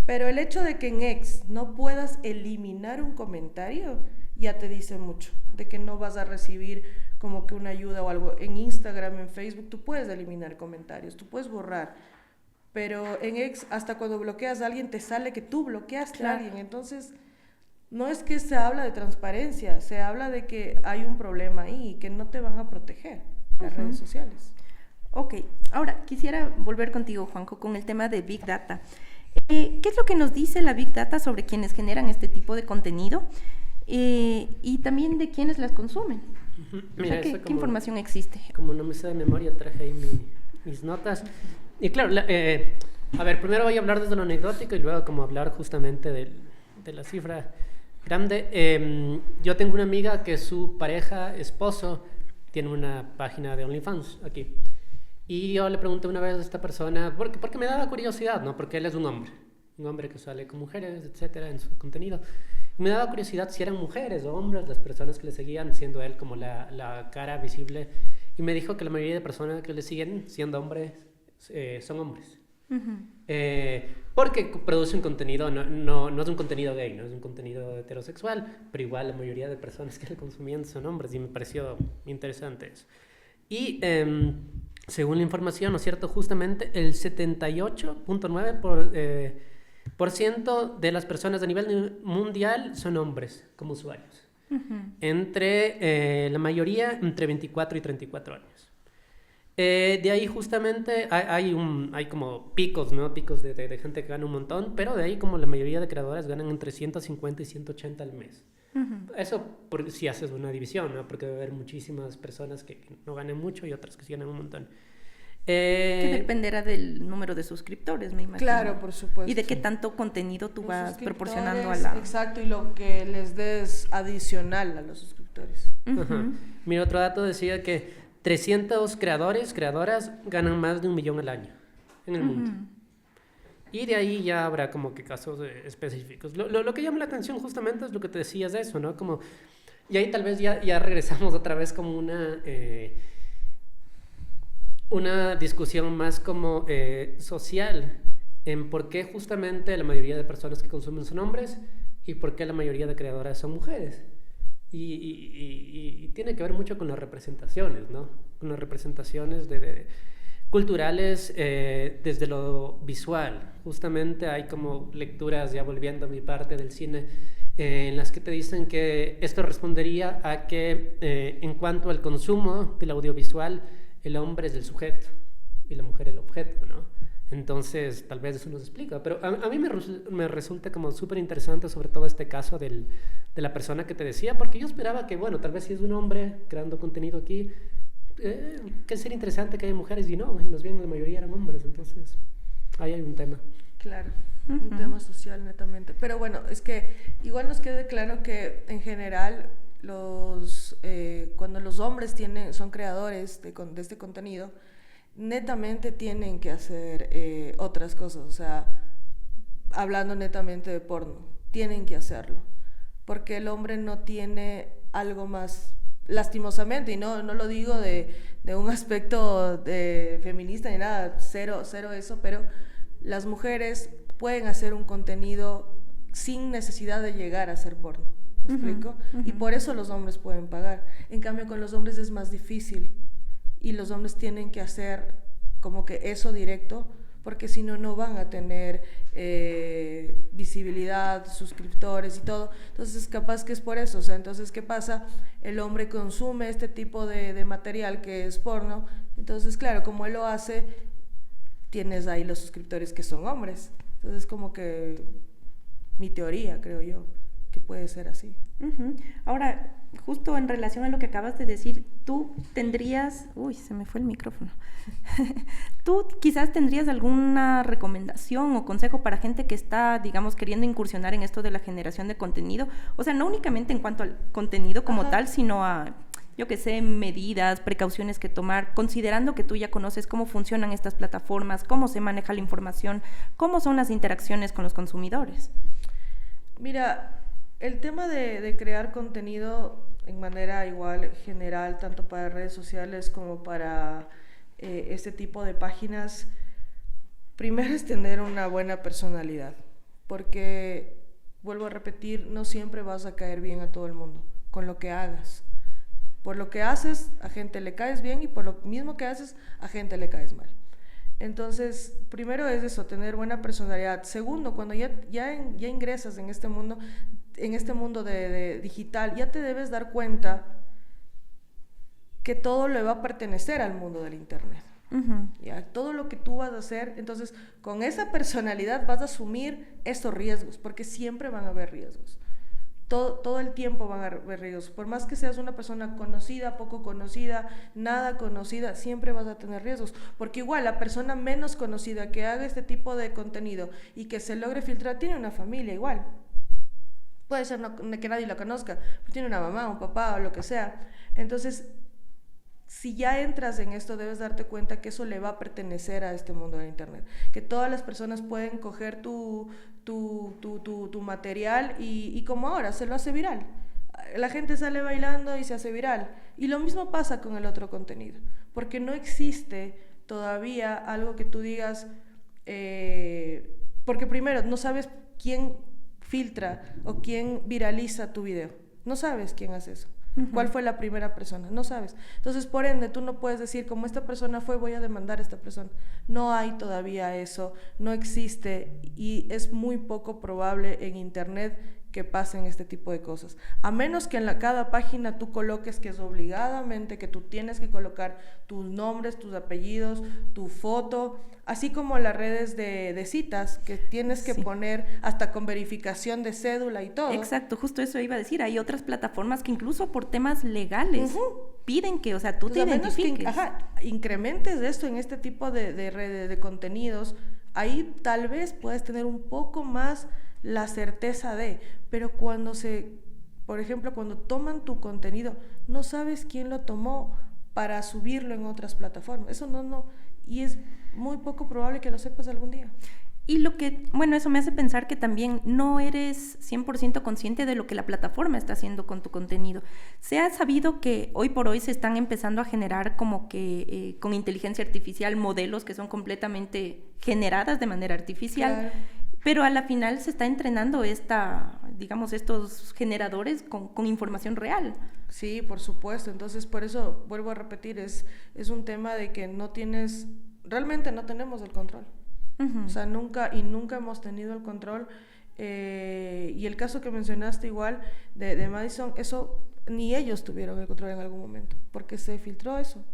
Pero el hecho de que en X no puedas eliminar un comentario ya te dice mucho, de que no vas a recibir como que una ayuda o algo. En Instagram, en Facebook, tú puedes eliminar comentarios, tú puedes borrar. Pero en X, hasta cuando bloqueas a alguien, te sale que tú bloqueaste a alguien. Entonces, no es que se habla de transparencia, se habla de que hay un problema ahí y que no te van a proteger las redes sociales. Ok, ahora quisiera volver contigo, Juanjo, con el tema de Big Data. ¿Qué es lo que nos dice la Big Data sobre quienes generan este tipo de contenido y también de quienes las consumen? Mira, ¿Qué información existe? Como no me sé de memoria, traje ahí mis notas. Y claro, a ver, primero voy a hablar desde lo anecdótico y luego como hablar justamente de la cifra grande. Yo tengo una amiga que su pareja, esposo, tiene una página de OnlyFans aquí. Y yo le pregunté una vez a esta persona, porque me daba curiosidad, ¿no? Porque él es un hombre que sale con mujeres, etcétera, en su contenido. Y me daba curiosidad si eran mujeres o hombres las personas que le seguían, siendo él como la cara visible. Y me dijo que la mayoría de personas que le siguen, siendo hombres, son hombres. Porque produce un contenido, no es un contenido gay, no es un contenido heterosexual, pero igual la mayoría de personas que le consumían son hombres y me pareció interesante eso. Y según la información, ¿no es cierto? Justamente el 78.9% de las personas a nivel mundial son hombres como usuarios. Entre la mayoría entre 24 y 34 años. De ahí justamente hay como picos, ¿no? Picos de gente que gana un montón, pero de ahí como la mayoría de creadoras ganan entre 150 y 180 al mes. Eso si haces una división, ¿no? Porque debe haber muchísimas personas que no ganan mucho y otras que sí ganan un montón. Que dependerá del número de suscriptores, me imagino. Claro, por supuesto. Y de qué tanto contenido tú vas proporcionando a Exacto, y lo que les des adicional a los suscriptores. Mira, otro dato decía que 300 creadoras ganan más de $1 millón al año en el mundo. Y de ahí ya habrá como que casos específicos. Lo que llama la atención justamente es lo que te decías de eso, ¿no? Como, y ahí tal vez ya regresamos otra vez como una discusión más como social en por qué justamente la mayoría de personas que consumen son hombres y por qué la mayoría de creadoras son mujeres. Y tiene que ver mucho con las representaciones, ¿no? Con las representaciones culturales desde lo visual. Justamente hay como lecturas, ya volviendo a mi parte del cine, en las que te dicen que esto respondería a que en cuanto al consumo del audiovisual, el hombre es el sujeto y la mujer el objeto, ¿no? Entonces, tal vez eso nos explica. Pero a mí me resulta como súper interesante sobre todo este caso de la persona que te decía, porque yo esperaba que, bueno, tal vez si es un hombre creando contenido aquí, que sería interesante que haya mujeres y no, y más bien la mayoría eran hombres, entonces ahí hay un tema. Claro, un tema social netamente. Pero bueno, es que igual nos quede claro que en general cuando los hombres son creadores de este contenido, netamente tienen que hacer otras cosas, o sea, hablando netamente de porno, tienen que hacerlo, porque el hombre no tiene algo más, lastimosamente, y no lo digo de un aspecto de feminista ni nada, cero eso, pero las mujeres pueden hacer un contenido sin necesidad de llegar a hacer porno, ¿me explico? Y por eso los hombres pueden pagar. En cambio, con los hombres es más difícil, y los hombres tienen que hacer como que eso directo, porque si no, no van a tener visibilidad, suscriptores y todo. Entonces, capaz que es por eso. O sea, entonces, ¿qué pasa? El hombre consume este tipo de material que es porno. Entonces, claro, como él lo hace, tienes ahí los suscriptores que son hombres. Entonces, como que mi teoría, creo yo, que puede ser así. Ahora, justo en relación a lo que acabas de decir, tú tendrías... Uy, se me fue el micrófono. ¿Tú quizás tendrías alguna recomendación o consejo para gente que está, digamos, queriendo incursionar en esto de la generación de contenido? O sea, no únicamente en cuanto al contenido como tal, sino a, yo qué sé, medidas, precauciones que tomar, considerando que tú ya conoces cómo funcionan estas plataformas, cómo se maneja la información, cómo son las interacciones con los consumidores. Mira, el tema de crear contenido en manera igual general, tanto para redes sociales como para este tipo de páginas, primero es tener una buena personalidad, porque, vuelvo a repetir, no siempre vas a caer bien a todo el mundo con lo que hagas. Por lo que haces, a gente le caes bien, y por lo mismo que haces, a gente le caes mal. Entonces, primero es eso, tener buena personalidad. Segundo, cuando ya ingresas en este mundo de digital, ya te debes dar cuenta que todo le va a pertenecer al mundo del internet. Ya, todo lo que tú vas a hacer, entonces con esa personalidad vas a asumir estos riesgos, porque siempre van a haber riesgos. Todo el tiempo van a haber riesgos. Por más que seas una persona conocida, poco conocida, nada conocida, siempre vas a tener riesgos. Porque igual la persona menos conocida que haga este tipo de contenido y que se logre filtrar, tiene una familia igual. Puede ser que nadie la conozca, pero tiene una mamá, un papá o lo que sea. Entonces, si ya entras en esto, debes darte cuenta que eso le va a pertenecer a este mundo del internet, que todas las personas pueden coger tu material y como ahora, se lo hace viral. La gente sale bailando y se hace viral. Y lo mismo pasa con el otro contenido, porque no existe todavía algo que tú digas, porque primero, no sabes quién filtra o quién viraliza tu video. No sabes quién hace eso. ¿Cuál fue la primera persona? No sabes. Entonces, por ende, tú no puedes decir, como esta persona fue, voy a demandar a esta persona. No hay todavía eso, no existe, y es muy poco probable en internet que pasen este tipo de cosas. A menos que en cada página tú coloques que es obligadamente, que tú tienes que colocar tus nombres, tus apellidos, tu foto, así como las redes de citas, que tienes que poner hasta con verificación de cédula y todo. Exacto, justo eso iba a decir. Hay otras plataformas que incluso por temas legales piden que, o sea, tú te identifiques. Incrementes esto en este tipo de redes de contenidos, ahí tal vez puedes tener un poco más la certeza de, pero por ejemplo, cuando toman tu contenido, no sabes quién lo tomó para subirlo en otras plataformas. Eso no, y es muy poco probable que lo sepas algún día. Y eso me hace pensar que también no eres 100% consciente de lo que la plataforma está haciendo con tu contenido. Se ha sabido que hoy por hoy se están empezando a generar como que con inteligencia artificial modelos que son completamente generadas de manera artificial. Claro. Pero a la final se está entrenando estos generadores con información real. Sí, por supuesto. Entonces, por eso vuelvo a repetir, es un tema de que realmente no tenemos el control. O sea, nunca hemos tenido el control. Y el caso que mencionaste igual de Madison, eso ni ellos tuvieron el control en algún momento, porque se filtró eso.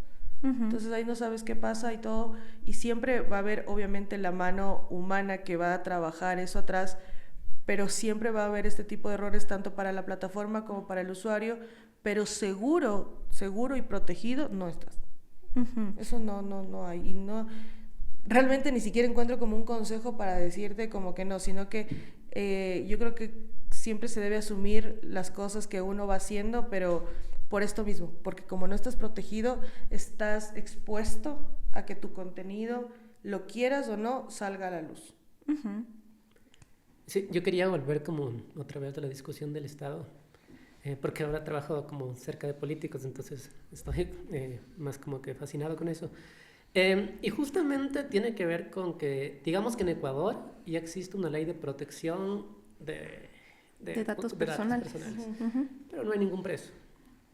Entonces ahí no sabes qué pasa y todo, y siempre va a haber obviamente la mano humana que va a trabajar eso atrás, pero siempre va a haber este tipo de errores tanto para la plataforma como para el usuario, pero seguro y protegido no estás. Eso no hay, y no, realmente ni siquiera encuentro como un consejo para decirte como que no, sino que yo creo que siempre se debe asumir las cosas que uno va haciendo, pero por esto mismo, porque como no estás protegido, estás expuesto a que tu contenido, lo quieras o no, salga a la luz. Ujú. Sí, yo quería volver como otra vez a la discusión del Estado, porque ahora trabajo como cerca de políticos, entonces estoy más como que fascinado con eso. Y justamente tiene que ver con que, digamos que en Ecuador ya existe una ley de protección De datos de personales. Ujú. pero no hay ningún preso.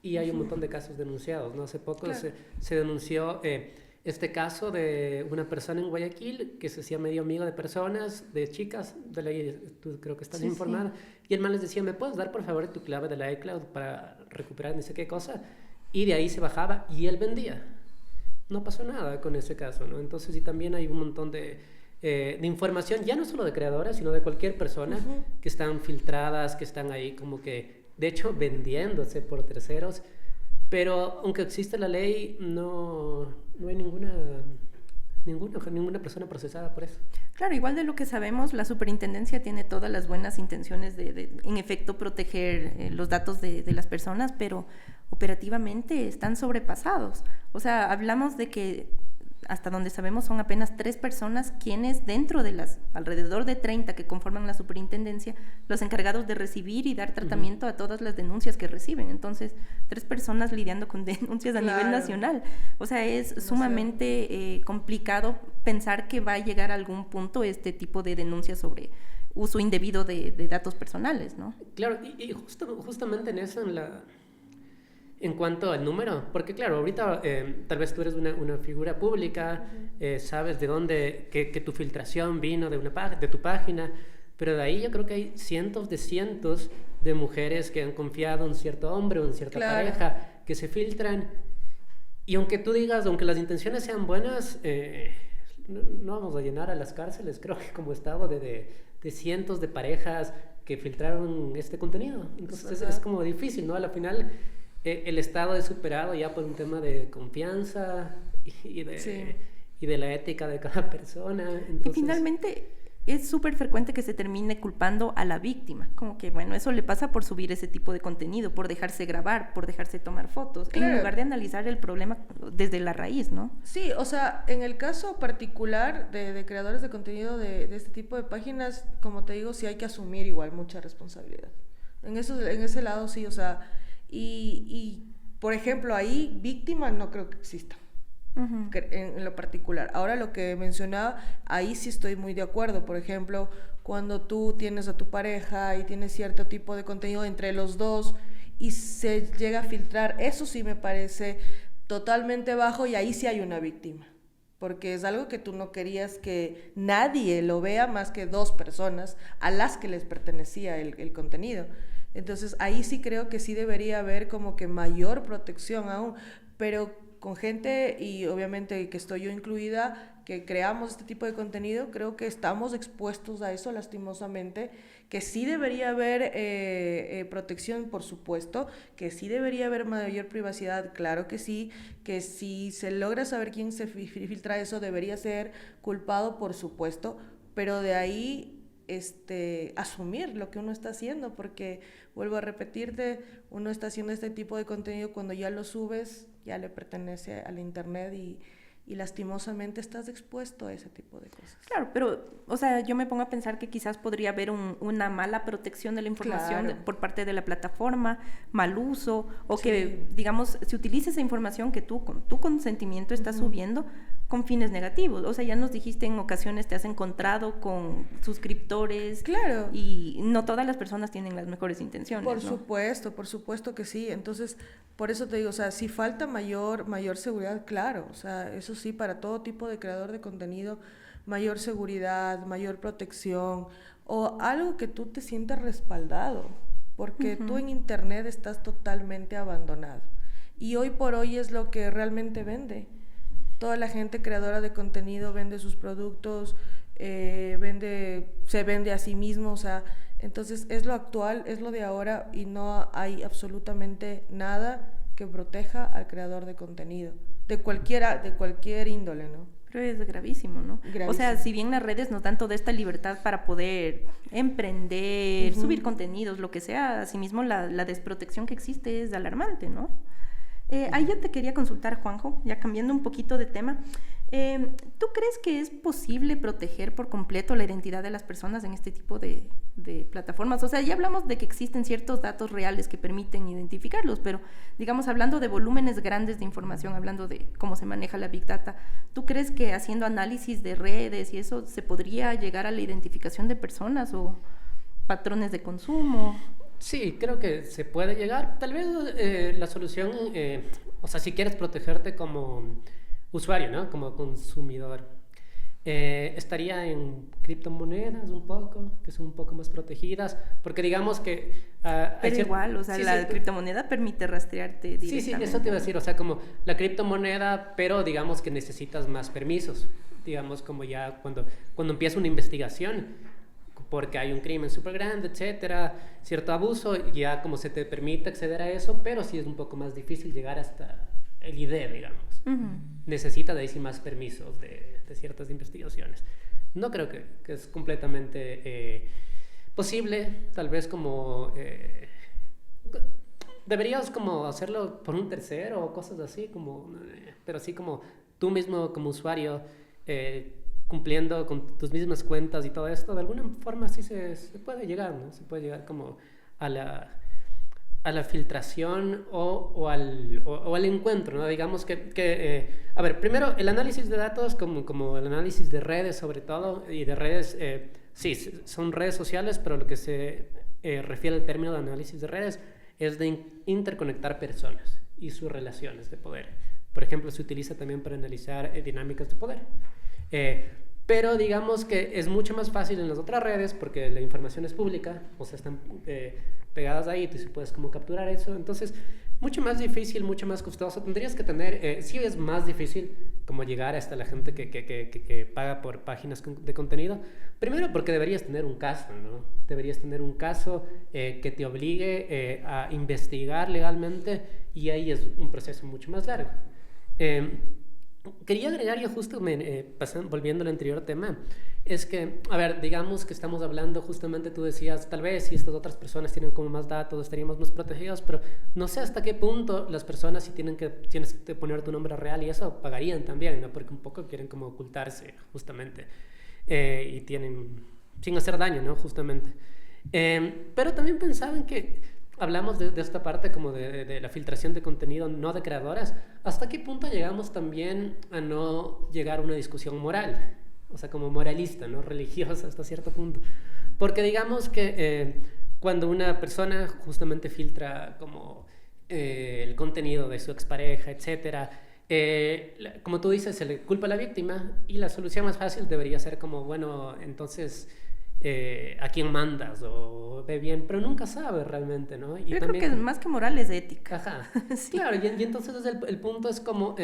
Y hay un montón de casos denunciados, ¿no? Hace poco Claro. se denunció este caso de una persona en Guayaquil que se hacía medio amigo de personas, de chicas, de ley, tú creo que estás Sí, informada, y el man les decía, ¿me puedes dar por favor tu clave de la iCloud para recuperar ni sé qué cosa? Y de ahí se bajaba y él vendía. No pasó nada con ese caso, ¿no? Entonces, sí, también hay un montón de información, ya no solo de creadoras, sino de cualquier persona, que están filtradas, que están ahí como que, de hecho, vendiéndose por terceros. Pero aunque existe la ley, no hay ninguna persona procesada por eso. Claro, igual de lo que sabemos, la superintendencia tiene todas las buenas intenciones de en efecto, proteger los datos de las personas, pero operativamente están sobrepasados. O sea, hablamos de que hasta donde sabemos son apenas 3 personas quienes dentro de las alrededor de 30 que conforman la superintendencia, los encargados de recibir y dar tratamiento a todas las denuncias que reciben. Entonces, 3 personas lidiando con denuncias a nivel nacional. O sea, es sumamente complicado pensar que va a llegar a algún punto este tipo de denuncias sobre uso indebido de datos personales, ¿no? Claro, y justamente en eso, en cuanto al número, porque claro, ahorita tal vez tú eres una figura pública, sabes de dónde, que tu filtración vino de tu página, pero de ahí yo creo que hay cientos de mujeres que han confiado en cierto hombre o en cierta pareja, que se filtran, y aunque tú digas, aunque las intenciones sean buenas, no vamos a llenar a las cárceles, creo que como Estado, de cientos de parejas que filtraron este contenido. Entonces es como difícil, ¿no? A la final el Estado es superado ya por un tema de confianza y de la ética de cada persona. Entonces, y finalmente es súper frecuente que se termine culpando a la víctima, como que bueno, eso le pasa por subir ese tipo de contenido, por dejarse grabar, por dejarse tomar fotos, en lugar de analizar el problema desde la raíz, ¿no? Sí, o sea, en el caso particular de creadores de contenido de este tipo de páginas, como te digo, sí hay que asumir igual mucha responsabilidad. En ese lado sí, o sea, y por ejemplo, ahí víctima no creo que exista. En lo particular. Ahora lo que mencionaba, ahí sí estoy muy de acuerdo. Por ejemplo, cuando tú tienes a tu pareja y tienes cierto tipo de contenido entre los dos y se llega a filtrar, eso sí me parece totalmente bajo y ahí sí hay una víctima. Porque es algo que tú no querías que nadie lo vea más que 2 personas a las que les pertenecía el contenido. Entonces ahí sí creo que sí debería haber como que mayor protección aún, pero con gente, y obviamente que estoy yo incluida, que creamos este tipo de contenido, creo que estamos expuestos a eso lastimosamente, que sí debería haber protección, por supuesto, que sí debería haber mayor privacidad, claro que sí, que si se logra saber quién se filtra eso, debería ser culpado, por supuesto, pero de ahí asumir lo que uno está haciendo, porque vuelvo a repetirte, uno está haciendo este tipo de contenido cuando ya lo subes, ya le pertenece al internet y lastimosamente estás expuesto a ese tipo de cosas. Claro, pero, o sea, yo me pongo a pensar que quizás podría haber una mala protección de la información por parte de la plataforma, mal uso, o que, digamos, se utilice esa información que tú, con tu consentimiento, estás subiendo con fines negativos. O sea, ya nos dijiste en ocasiones te has encontrado con suscriptores. Claro. Y no todas las personas tienen las mejores intenciones, por supuesto que sí. Entonces, por eso te digo, o sea, si falta mayor seguridad, claro, o sea, eso sí, para todo tipo de creador de contenido, mayor seguridad, mayor protección, o algo que tú te sientas respaldado, porque tú en internet estás totalmente abandonado. Y hoy por hoy es lo que realmente vende. Toda la gente creadora de contenido vende sus productos, se vende a sí mismo, o sea, entonces es lo actual, es lo de ahora y no hay absolutamente nada que proteja al creador de contenido, de cualquier índole, ¿no? Pero es gravísimo, ¿no? Gravísimo. O sea, si bien las redes nos dan toda esta libertad para poder emprender, subir contenidos, lo que sea, asimismo la desprotección que existe es alarmante, ¿no? Ahí yo te quería consultar, Juanjo, ya cambiando un poquito de tema. ¿Tú crees que es posible proteger por completo la identidad de las personas en este tipo de plataformas? O sea, ya hablamos de que existen ciertos datos reales que permiten identificarlos, pero digamos, hablando de volúmenes grandes de información, hablando de cómo se maneja la Big Data, ¿tú crees que haciendo análisis de redes y eso se podría llegar a la identificación de personas o patrones de consumo? Sí, creo que se puede llegar. Tal vez la solución, o sea, si quieres protegerte como usuario, ¿no? Como consumidor, estaría en criptomonedas un poco, que son un poco más protegidas, porque digamos que... Pero igual, o sea, la criptomoneda permite rastrearte directamente. Sí, eso te iba a decir, o sea, como la criptomoneda, pero digamos que necesitas más permisos, digamos como ya cuando empieza una investigación, porque hay un crimen súper grande, etcétera, cierto abuso, ya como se te permite acceder a eso, pero sí es un poco más difícil llegar hasta el ID, digamos. Necesita de ahí sí más permisos de ciertas investigaciones. No creo que es completamente posible, tal vez como... deberías como hacerlo por un tercero o cosas así, como, pero así como tú mismo como usuario... cumpliendo con tus mismas cuentas y todo esto, de alguna forma sí se puede llegar, ¿no? Se puede llegar como a la filtración o al encuentro, ¿no? Digamos a ver, primero, el análisis de datos, como el análisis de redes sobre todo, y de redes, sí, son redes sociales, pero lo que se refiere al término de análisis de redes es de interconectar personas y sus relaciones de poder. Por ejemplo, se utiliza también para analizar dinámicas de poder. Pero digamos que es mucho más fácil en las otras redes porque la información es pública, o sea, están pegadas ahí, tú sí puedes como capturar eso. Entonces, mucho más difícil, mucho más costoso. Tendrías que tener, sí es más difícil como llegar hasta la gente que paga por páginas de contenido. Primero porque deberías tener un caso, ¿no? Deberías tener un caso que te obligue a investigar legalmente, y ahí es un proceso mucho más largo. Quería agregar yo justo, volviendo al anterior tema, es que, a ver, digamos que estamos hablando justamente, tú decías, tal vez si estas otras personas tienen como más datos, estaríamos más protegidos, pero no sé hasta qué punto las personas, si tienes que poner tu nombre real y eso, pagarían también, ¿no? Porque un poco quieren como ocultarse, justamente, y tienen, sin hacer daño, ¿no? Justamente. Pero también pensaban que hablamos de esta parte como de la filtración de contenido no de creadoras. ¿Hasta qué punto llegamos también a no llegar a una discusión moral? O sea, como moralista, ¿no? Religiosa hasta cierto punto. Porque digamos que cuando una persona justamente filtra como el contenido de su expareja, etcétera, como tú dices, se le culpa a la víctima, y la solución más fácil debería ser como, bueno, entonces... a quién mandas o ve bien, pero nunca sabe realmente, ¿no? Y yo también, creo que más que moral es ética. Ajá, Sí. Claro, y entonces el punto es como,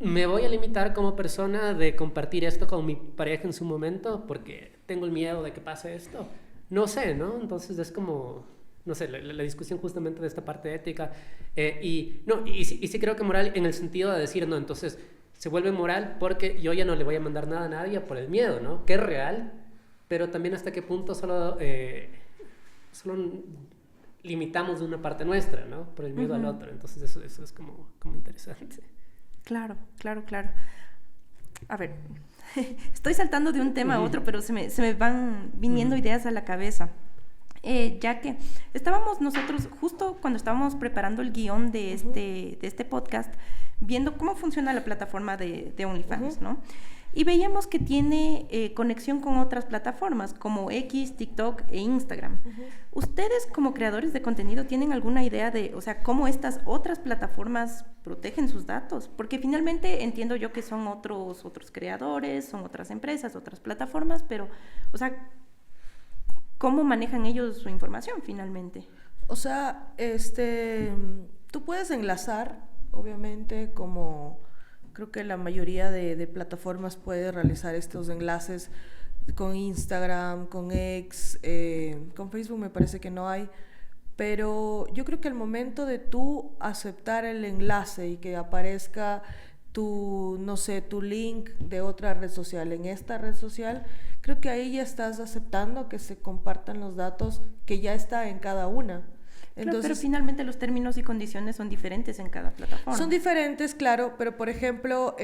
me voy a limitar como persona de compartir esto con mi pareja en su momento porque tengo el miedo de que pase esto. No sé, ¿no? Entonces es como, no sé, la discusión justamente de esta parte ética. Y sí creo que moral en el sentido de decir, no, entonces se vuelve moral porque yo ya no le voy a mandar nada a nadie por el miedo, ¿no? Que es real, pero también hasta qué punto solo limitamos de una parte nuestra, ¿no? Por el miedo al otro. Entonces eso es como interesante. Claro. A ver, estoy saltando de un tema a otro, pero se me van viniendo ideas a la cabeza. Ya que estábamos nosotros, justo cuando estábamos preparando el guión de este podcast, viendo cómo funciona la plataforma de OnlyFans, ¿no? Y veíamos que tiene conexión con otras plataformas como X, TikTok e Instagram. ¿Ustedes como creadores de contenido tienen alguna idea de, o sea, cómo estas otras plataformas protegen sus datos? Porque finalmente entiendo yo que son otros creadores, son otras empresas, otras plataformas, pero, o sea, ¿cómo manejan ellos su información finalmente? O sea, tú puedes enlazar, obviamente, como creo que la mayoría de plataformas puede realizar estos enlaces con Instagram, con X, con Facebook me parece que no hay, pero yo creo que al momento de tú aceptar el enlace y que aparezca no sé, tu link de otra red social en esta red social, creo que ahí ya estás aceptando que se compartan los datos que ya está en cada una. Entonces, pero finalmente los términos y condiciones son diferentes en cada plataforma. Son diferentes, claro, pero por ejemplo,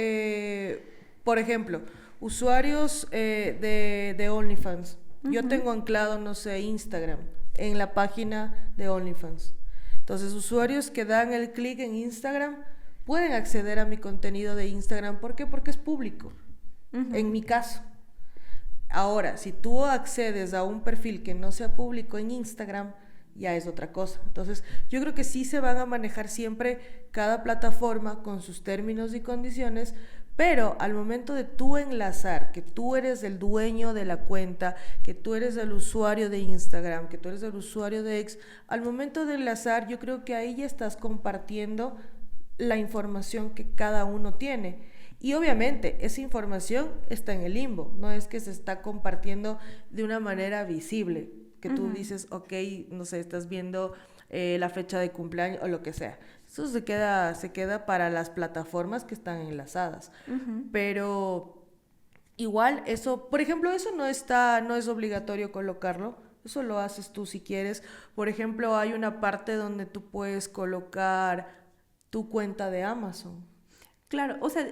usuarios de OnlyFans. Yo tengo anclado, no sé, Instagram en la página de OnlyFans. Entonces, usuarios que dan el clic en Instagram pueden acceder a mi contenido de Instagram. ¿Por qué? Porque es público, en mi caso. Ahora, si tú accedes a un perfil que no sea público en Instagram, ya es otra cosa. Entonces, yo creo que sí se van a manejar siempre cada plataforma con sus términos y condiciones, pero al momento de tú enlazar que tú eres el dueño de la cuenta, que tú eres el usuario de Instagram, que tú eres el usuario de X, al momento de enlazar, yo creo que ahí ya estás compartiendo la información que cada uno tiene. Y obviamente esa información está en el limbo, no es que se está compartiendo de una manera visible, que tú dices, ok, no sé, estás viendo la fecha de cumpleaños o lo que sea. Eso se queda para las plataformas que están enlazadas. Pero igual eso, por ejemplo, eso no es obligatorio colocarlo. Eso lo haces tú si quieres. Por ejemplo, hay una parte donde tú puedes colocar tu cuenta de Amazon. Claro, o sea,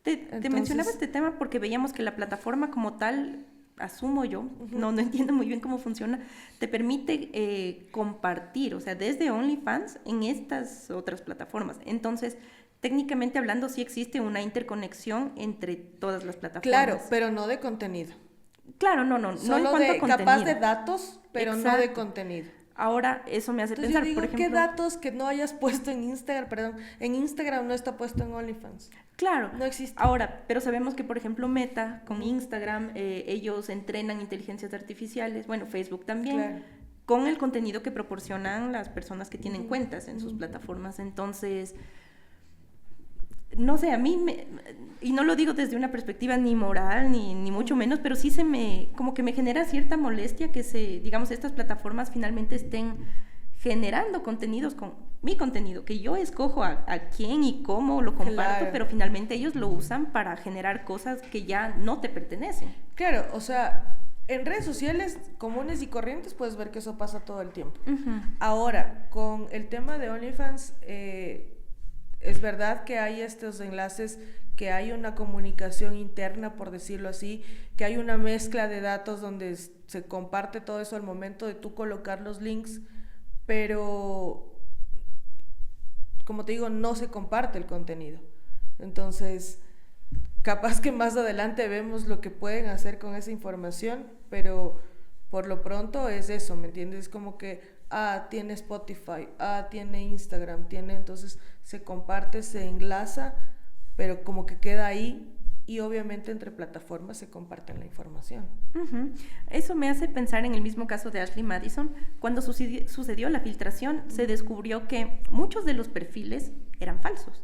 te mencionaba este tema porque veíamos que la plataforma como tal, asumo yo, no entiendo muy bien cómo funciona, te permite compartir, o sea, desde OnlyFans en estas otras plataformas. Entonces, técnicamente hablando, sí existe una interconexión entre todas las plataformas. Claro, pero no de contenido. Claro, no en cuanto a contenido. Capaz de datos, pero no de contenido. Ahora, eso me hace pensar, yo digo, por ejemplo... ¿qué datos que no hayas puesto en Instagram? Perdón, en Instagram no está puesto en OnlyFans. Claro. No existe. Ahora, pero sabemos que, por ejemplo, Meta, con Instagram, ellos entrenan inteligencias artificiales, bueno, Facebook también, claro, con el contenido que proporcionan las personas que tienen cuentas en sus plataformas. Entonces, no sé, a mí, y no lo digo desde una perspectiva ni moral, ni mucho menos, pero sí como que me genera cierta molestia que digamos, estas plataformas finalmente estén generando contenidos con mi contenido, que yo escojo a quién y cómo lo comparto, claro, pero finalmente ellos lo usan para generar cosas que ya no te pertenecen. Claro, o sea, en redes sociales comunes y corrientes puedes ver que eso pasa todo el tiempo. Ahora, con el tema de OnlyFans, es verdad que hay estos enlaces, que hay una comunicación interna, por decirlo así, que hay una mezcla de datos donde se comparte todo eso al momento de tú colocar los links, pero, como te digo, no se comparte el contenido. Entonces, capaz que más adelante vemos lo que pueden hacer con esa información, pero por lo pronto es eso, ¿me entiendes? Es como que, tiene Spotify, tiene Instagram, entonces se comparte, se enlaza, pero como que queda ahí, y obviamente entre plataformas se comparten la información. Eso me hace pensar en el mismo caso de Ashley Madison. Cuando sucedió la filtración, se descubrió que muchos de los perfiles eran falsos.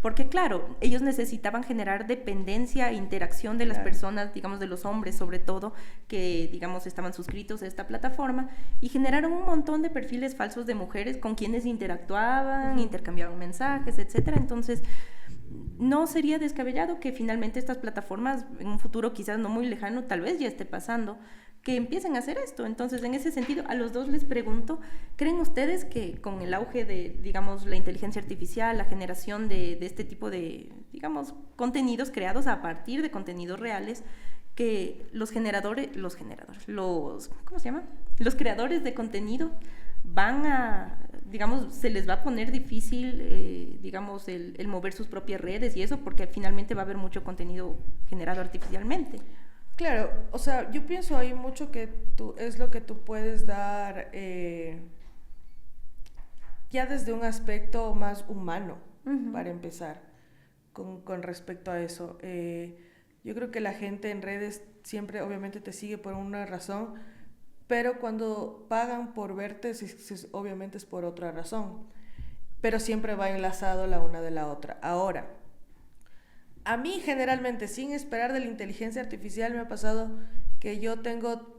Porque claro, ellos necesitaban generar dependencia e interacción de las personas, digamos de los hombres sobre todo, que digamos estaban suscritos a esta plataforma, y generaron un montón de perfiles falsos de mujeres con quienes interactuaban, intercambiaban mensajes, etcétera. Entonces, no sería descabellado que finalmente estas plataformas, en un futuro quizás no muy lejano, tal vez ya esté pasando, que empiecen a hacer esto. Entonces, en ese sentido, a los dos les pregunto, ¿creen ustedes que con el auge de, digamos, la inteligencia artificial, la generación de este tipo de, digamos, contenidos creados a partir de contenidos reales, que los ¿cómo se llama? Los creadores de contenido van a, digamos, se les va a poner difícil, digamos, el mover sus propias redes y eso, porque finalmente va a haber mucho contenido generado artificialmente? Claro, o sea, yo pienso ahí mucho que es lo que tú puedes dar ya desde un aspecto más humano, para empezar, con respecto a eso. Yo creo que la gente en redes siempre obviamente te sigue por una razón, pero cuando pagan por verte, obviamente es por otra razón, pero siempre va enlazado la una de la otra. Ahora, a mí generalmente, sin esperar de la inteligencia artificial, me ha pasado que yo tengo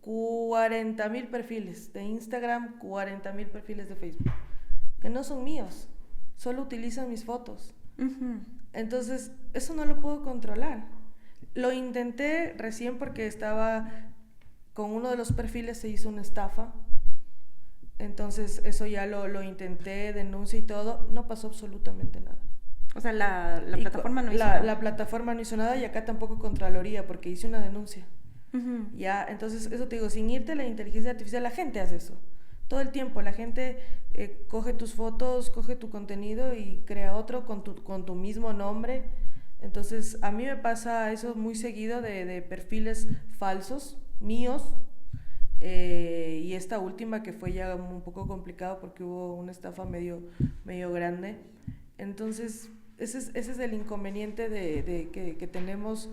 40,000 perfiles de Instagram, 40,000 perfiles de Facebook, que no son míos, solo utilizan mis fotos. Entonces, eso no lo puedo controlar. Lo intenté recién porque estaba con uno de los perfiles, se hizo una estafa. Entonces, eso ya lo intenté, denuncia y todo, no pasó absolutamente nada. O sea, la plataforma no hizo nada. nada. La plataforma no hizo nada y acá tampoco Contraloría, porque hice una denuncia. Ya, entonces, eso te digo, sin irte a la inteligencia artificial, la gente hace eso. Todo el tiempo, la gente coge tus fotos, coge tu contenido y crea otro con tu mismo nombre. Entonces, a mí me pasa eso muy seguido de perfiles falsos, míos, y esta última que fue ya un poco complicado porque hubo una estafa medio grande. Entonces, ese es el inconveniente que tenemos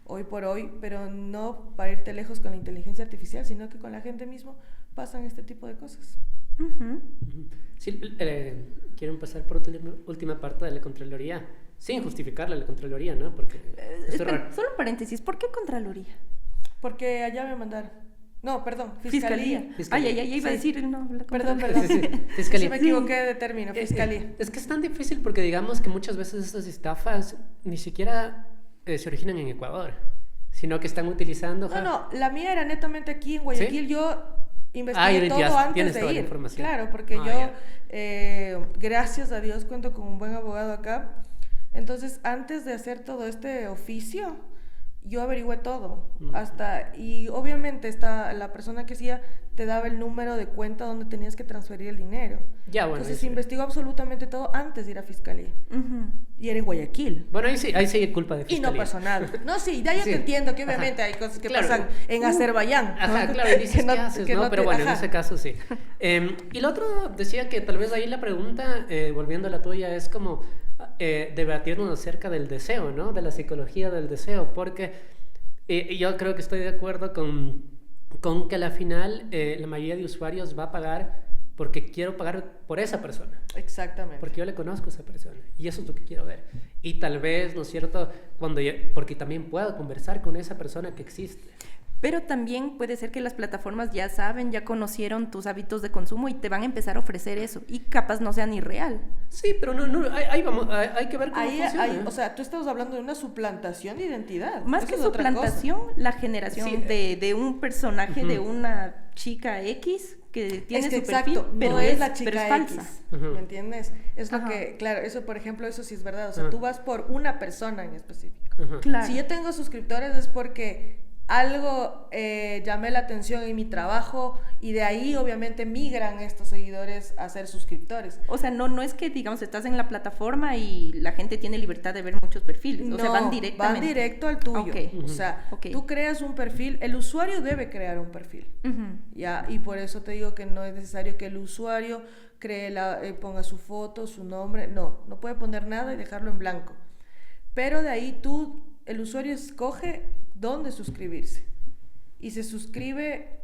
hoy por hoy, pero no para irte lejos con la inteligencia artificial, sino que con la gente mismo pasan este tipo de cosas. Sí, quiero empezar por tu última parte de la Contraloría, sin justificarla la Contraloría, ¿no? Porque solo un paréntesis, ¿por qué Contraloría? Porque allá me mandaron. No, perdón, Fiscalía. Ay, iba a decir el nombre. Perdón. Sí. Fiscalía. Sí, me equivoqué de término, Fiscalía. Es que es tan difícil porque digamos que muchas veces estas estafas ni siquiera se originan en Ecuador, sino que están utilizando... No, la mía era netamente aquí en Guayaquil. ¿Sí? Yo investigué todo antes de ir. Claro, porque gracias a Dios, cuento con un buen abogado acá. Entonces, antes de hacer todo este oficio, yo averigüé todo. Y obviamente la persona que hacía te daba el número de cuenta donde tenías que transferir el dinero. Entonces, investigó absolutamente todo antes de ir a Fiscalía. Y era en Guayaquil. Bueno, ahí sí hay culpa de Fiscalía. Y no pasó nada. No, sí, ya te entiendo que obviamente hay cosas que pasan en Azerbaiyán. Claro, y dices, ¿qué haces? ¿No? Pero bueno, en ese caso sí. Y lo otro decía que tal vez ahí la pregunta, volviendo a la tuya, es como debatirnos acerca del deseo, ¿no? De la psicología del deseo, porque yo creo que estoy de acuerdo con que a la final la mayoría de usuarios va a pagar porque quiero pagar por esa persona. Exactamente. Porque yo le conozco a esa persona y eso es lo que quiero ver. Y tal vez, ¿no es cierto?, porque también puedo conversar con esa persona que existe. Pero también puede ser que las plataformas ya saben, ya conocieron tus hábitos de consumo y te van a empezar a ofrecer eso. Y capaz no sea ni real. Sí, pero no hay que ver cómo funciona. O sea, tú estabas hablando de una suplantación de identidad. Más que suplantación, la generación de un personaje, de una chica X que tiene su perfil, pero es la chica pero es X, falsa. ¿me entiendes? Es lo que, claro, eso por ejemplo, eso sí es verdad. O sea, tú vas por una persona en específico. Claro. Si yo tengo suscriptores es porque algo llamé la atención en mi trabajo y de ahí obviamente migran estos seguidores a ser suscriptores. O sea, no es que digamos estás en la plataforma y la gente tiene libertad de ver muchos perfiles, o sea, van directamente. Van directo al tuyo. O sea, tú creas un perfil, el usuario debe crear un perfil. Ya, y por eso te digo que no es necesario que el usuario ponga su foto, su nombre, no puede poner nada y dejarlo en blanco. Pero de ahí el usuario escoge dónde suscribirse y se suscribe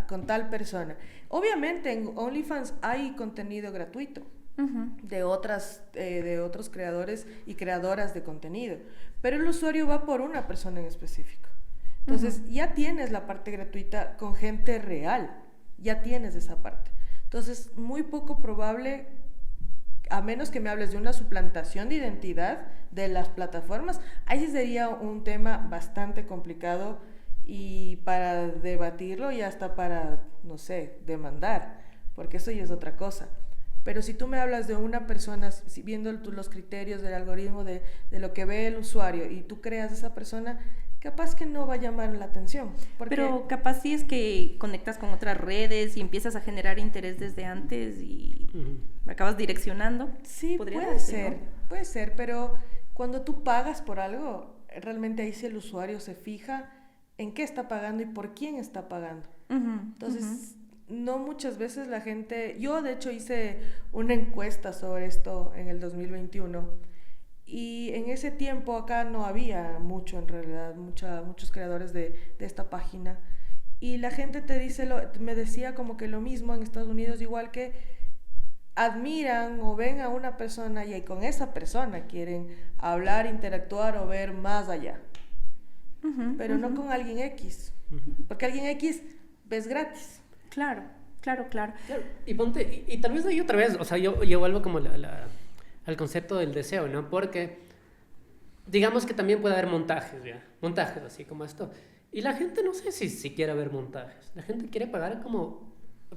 con tal persona. Obviamente en OnlyFans hay contenido gratuito de otros creadores y creadoras de contenido, pero el usuario va por una persona en específico. Entonces ya tienes la parte gratuita con gente real, ya tienes esa parte. Entonces muy poco probable, a menos que me hables de una suplantación de identidad de las plataformas, ahí sí sería un tema bastante complicado y para debatirlo y hasta para, no sé, demandar, porque eso ya es otra cosa. Pero si tú me hablas de una persona, viendo los criterios del algoritmo de lo que ve el usuario y tú creas esa persona, capaz que no va a llamar la atención. Pero capaz sí es que conectas con otras redes y empiezas a generar interés desde antes y acabas direccionando. Sí, puede ser, pero cuando tú pagas por algo, realmente ahí sí el usuario se fija en qué está pagando y por quién está pagando. Entonces, no muchas veces la gente... Yo, de hecho, hice una encuesta sobre esto en el 2021 y en ese tiempo acá no había mucho, en realidad, muchos creadores de esta página. Y la gente me decía como que lo mismo en Estados Unidos, igual que admiran o ven a una persona y con esa persona quieren hablar, interactuar o ver más allá. Pero no con alguien X. Porque alguien X ves gratis. Claro. Y tal vez ahí otra vez, o sea, yo vuelvo como al concepto del deseo, ¿no? Porque digamos que también puede haber montajes, ¿ya? Montajes así como esto. Y la gente no sé si quiere ver montajes. La gente quiere pagar como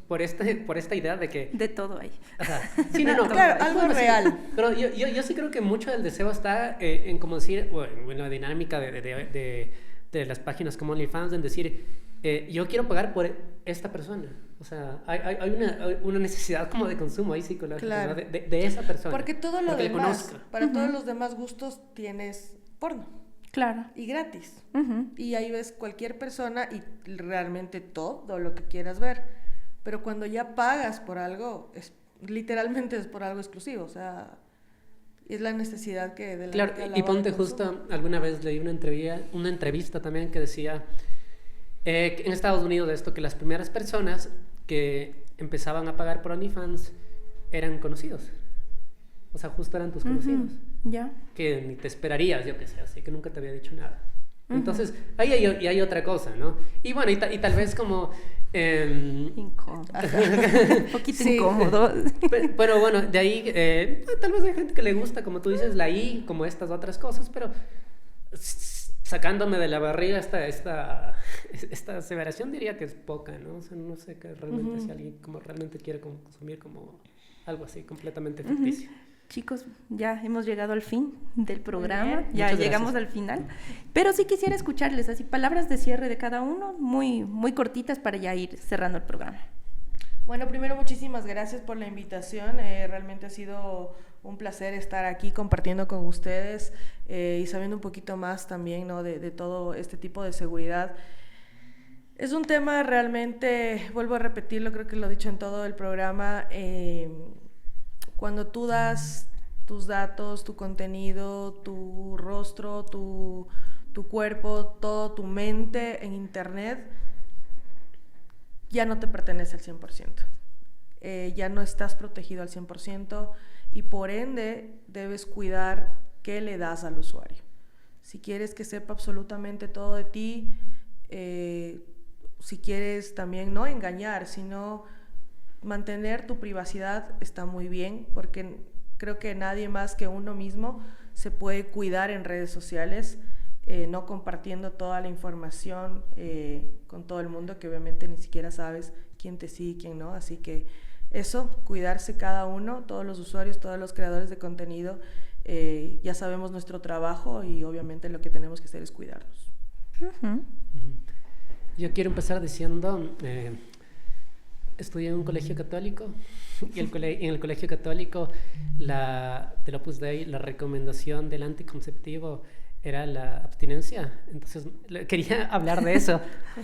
por esta idea de que... De todo ahí. Ajá. Sí, no. Claro, algo bueno, real. Sí, pero yo sí creo que mucho del deseo está en como decir, bueno, en la dinámica de las páginas como OnlyFans, en decir, yo quiero pagar por esta persona. O sea, hay una necesidad como de consumo ahí psicológico, Claro. ¿no? de esa persona. Porque todo lo porque le demás, conozca. para todos los demás gustos tienes porno. Claro. Y gratis. Ujú. Y ahí ves cualquier persona y realmente todo lo que quieras ver. Pero cuando ya pagas por algo, literalmente es por algo exclusivo. O sea, es la necesidad que de la Claro, que y hablaba ponte de consumo. justo, alguna vez leí una entrevista también que decía que en Estados Unidos esto, que las primeras personas que empezaban a pagar por OnlyFans eran conocidos. O sea, justo eran tus conocidos. Ya. Que ni te esperarías, yo que sé, así que nunca te había dicho nada. Entonces, ahí hay otra cosa, ¿no? Y bueno, y tal vez como... Incómodo. Un poquito Sí. incómodo. Pero bueno, de ahí tal vez hay gente que le gusta, como tú dices, la I, como estas otras cosas, pero sacándome de la barriga esta aseveración diría que es poca, ¿no? O sea, no sé que realmente si alguien como realmente quiere consumir como algo así completamente ficticio. Chicos, ya hemos llegado al fin del programa, bien. ya Muchas llegamos gracias. al final, pero sí quisiera escucharles así palabras de cierre de cada uno, muy cortitas para ya ir cerrando el programa. Bueno, primero muchísimas gracias por la invitación. Realmente ha sido un placer estar aquí compartiendo con ustedes y sabiendo un poquito más también, ¿no? de todo este tipo de seguridad. Es un tema realmente, vuelvo a repetirlo, creo que lo he dicho en todo el programa, cuando tú das tus datos, tu contenido, tu rostro, tu cuerpo, todo tu mente en internet, ya no te pertenece al 100%. Ya no estás protegido al 100% y por ende debes cuidar qué le das al usuario. Si quieres que sepa absolutamente todo de ti, si quieres también no engañar, sino mantener tu privacidad está muy bien, porque creo que nadie más que uno mismo se puede cuidar en redes sociales, no compartiendo toda la información con todo el mundo, que obviamente ni siquiera sabes quién te sigue y quién no. Así que eso, cuidarse cada uno, todos los usuarios, todos los creadores de contenido, ya sabemos nuestro trabajo y obviamente lo que tenemos que hacer es cuidarnos. Yo quiero empezar diciendo, estudié en un colegio católico y en el colegio católico del Opus Dei, la recomendación del anticonceptivo era la abstinencia. Entonces quería hablar de eso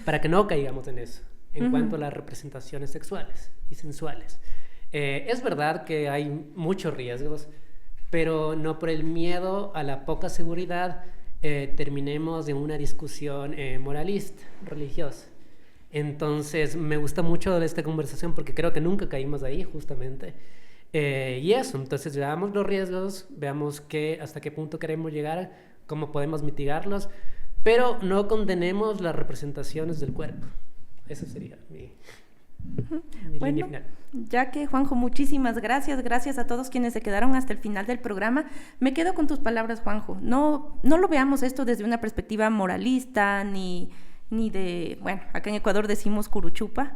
para que no caigamos en eso en cuanto a las representaciones sexuales y sensuales. Es verdad que hay muchos riesgos, pero no por el miedo a la poca seguridad terminemos en una discusión moralista, religiosa. Entonces me gusta mucho de esta conversación porque creo que nunca caímos ahí justamente. Y eso, entonces veamos los riesgos, veamos hasta qué punto queremos llegar, cómo podemos mitigarlos, pero no condenemos las representaciones del cuerpo. Eso sería mi línea final. Ya que Juanjo, muchísimas gracias a todos quienes se quedaron hasta el final del programa. Me quedo con tus palabras, Juanjo. No lo veamos esto desde una perspectiva moralista ni de, bueno, acá en Ecuador decimos curuchupa,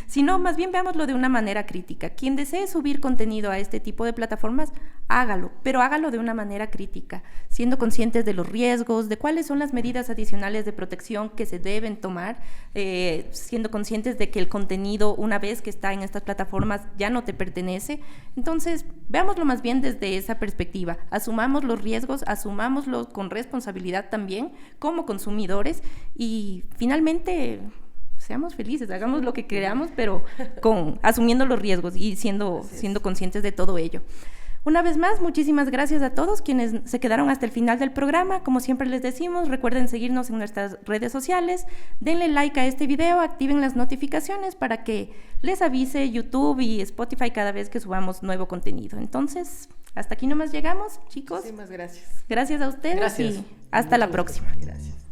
sino más bien veámoslo de una manera crítica. Quien desee subir contenido a este tipo de plataformas, hágalo, pero hágalo de una manera crítica, siendo conscientes de los riesgos, de cuáles son las medidas adicionales de protección que se deben tomar, siendo conscientes de que el contenido, una vez que está en estas plataformas, ya no te pertenece. Entonces, veámoslo más bien desde esa perspectiva. Asumamos los riesgos, asumámoslo con responsabilidad también como consumidores y finalmente seamos felices, hagamos lo que queramos, pero asumiendo los riesgos y siendo conscientes de todo ello. Una vez más, muchísimas gracias a todos quienes se quedaron hasta el final del programa. Como siempre les decimos, recuerden seguirnos en nuestras redes sociales, denle like a este video, activen las notificaciones para que les avise YouTube y Spotify cada vez que subamos nuevo contenido. Entonces, hasta aquí nomás llegamos, chicos. Muchísimas gracias. Gracias a ustedes Gracias. y hasta la próxima. Gracias.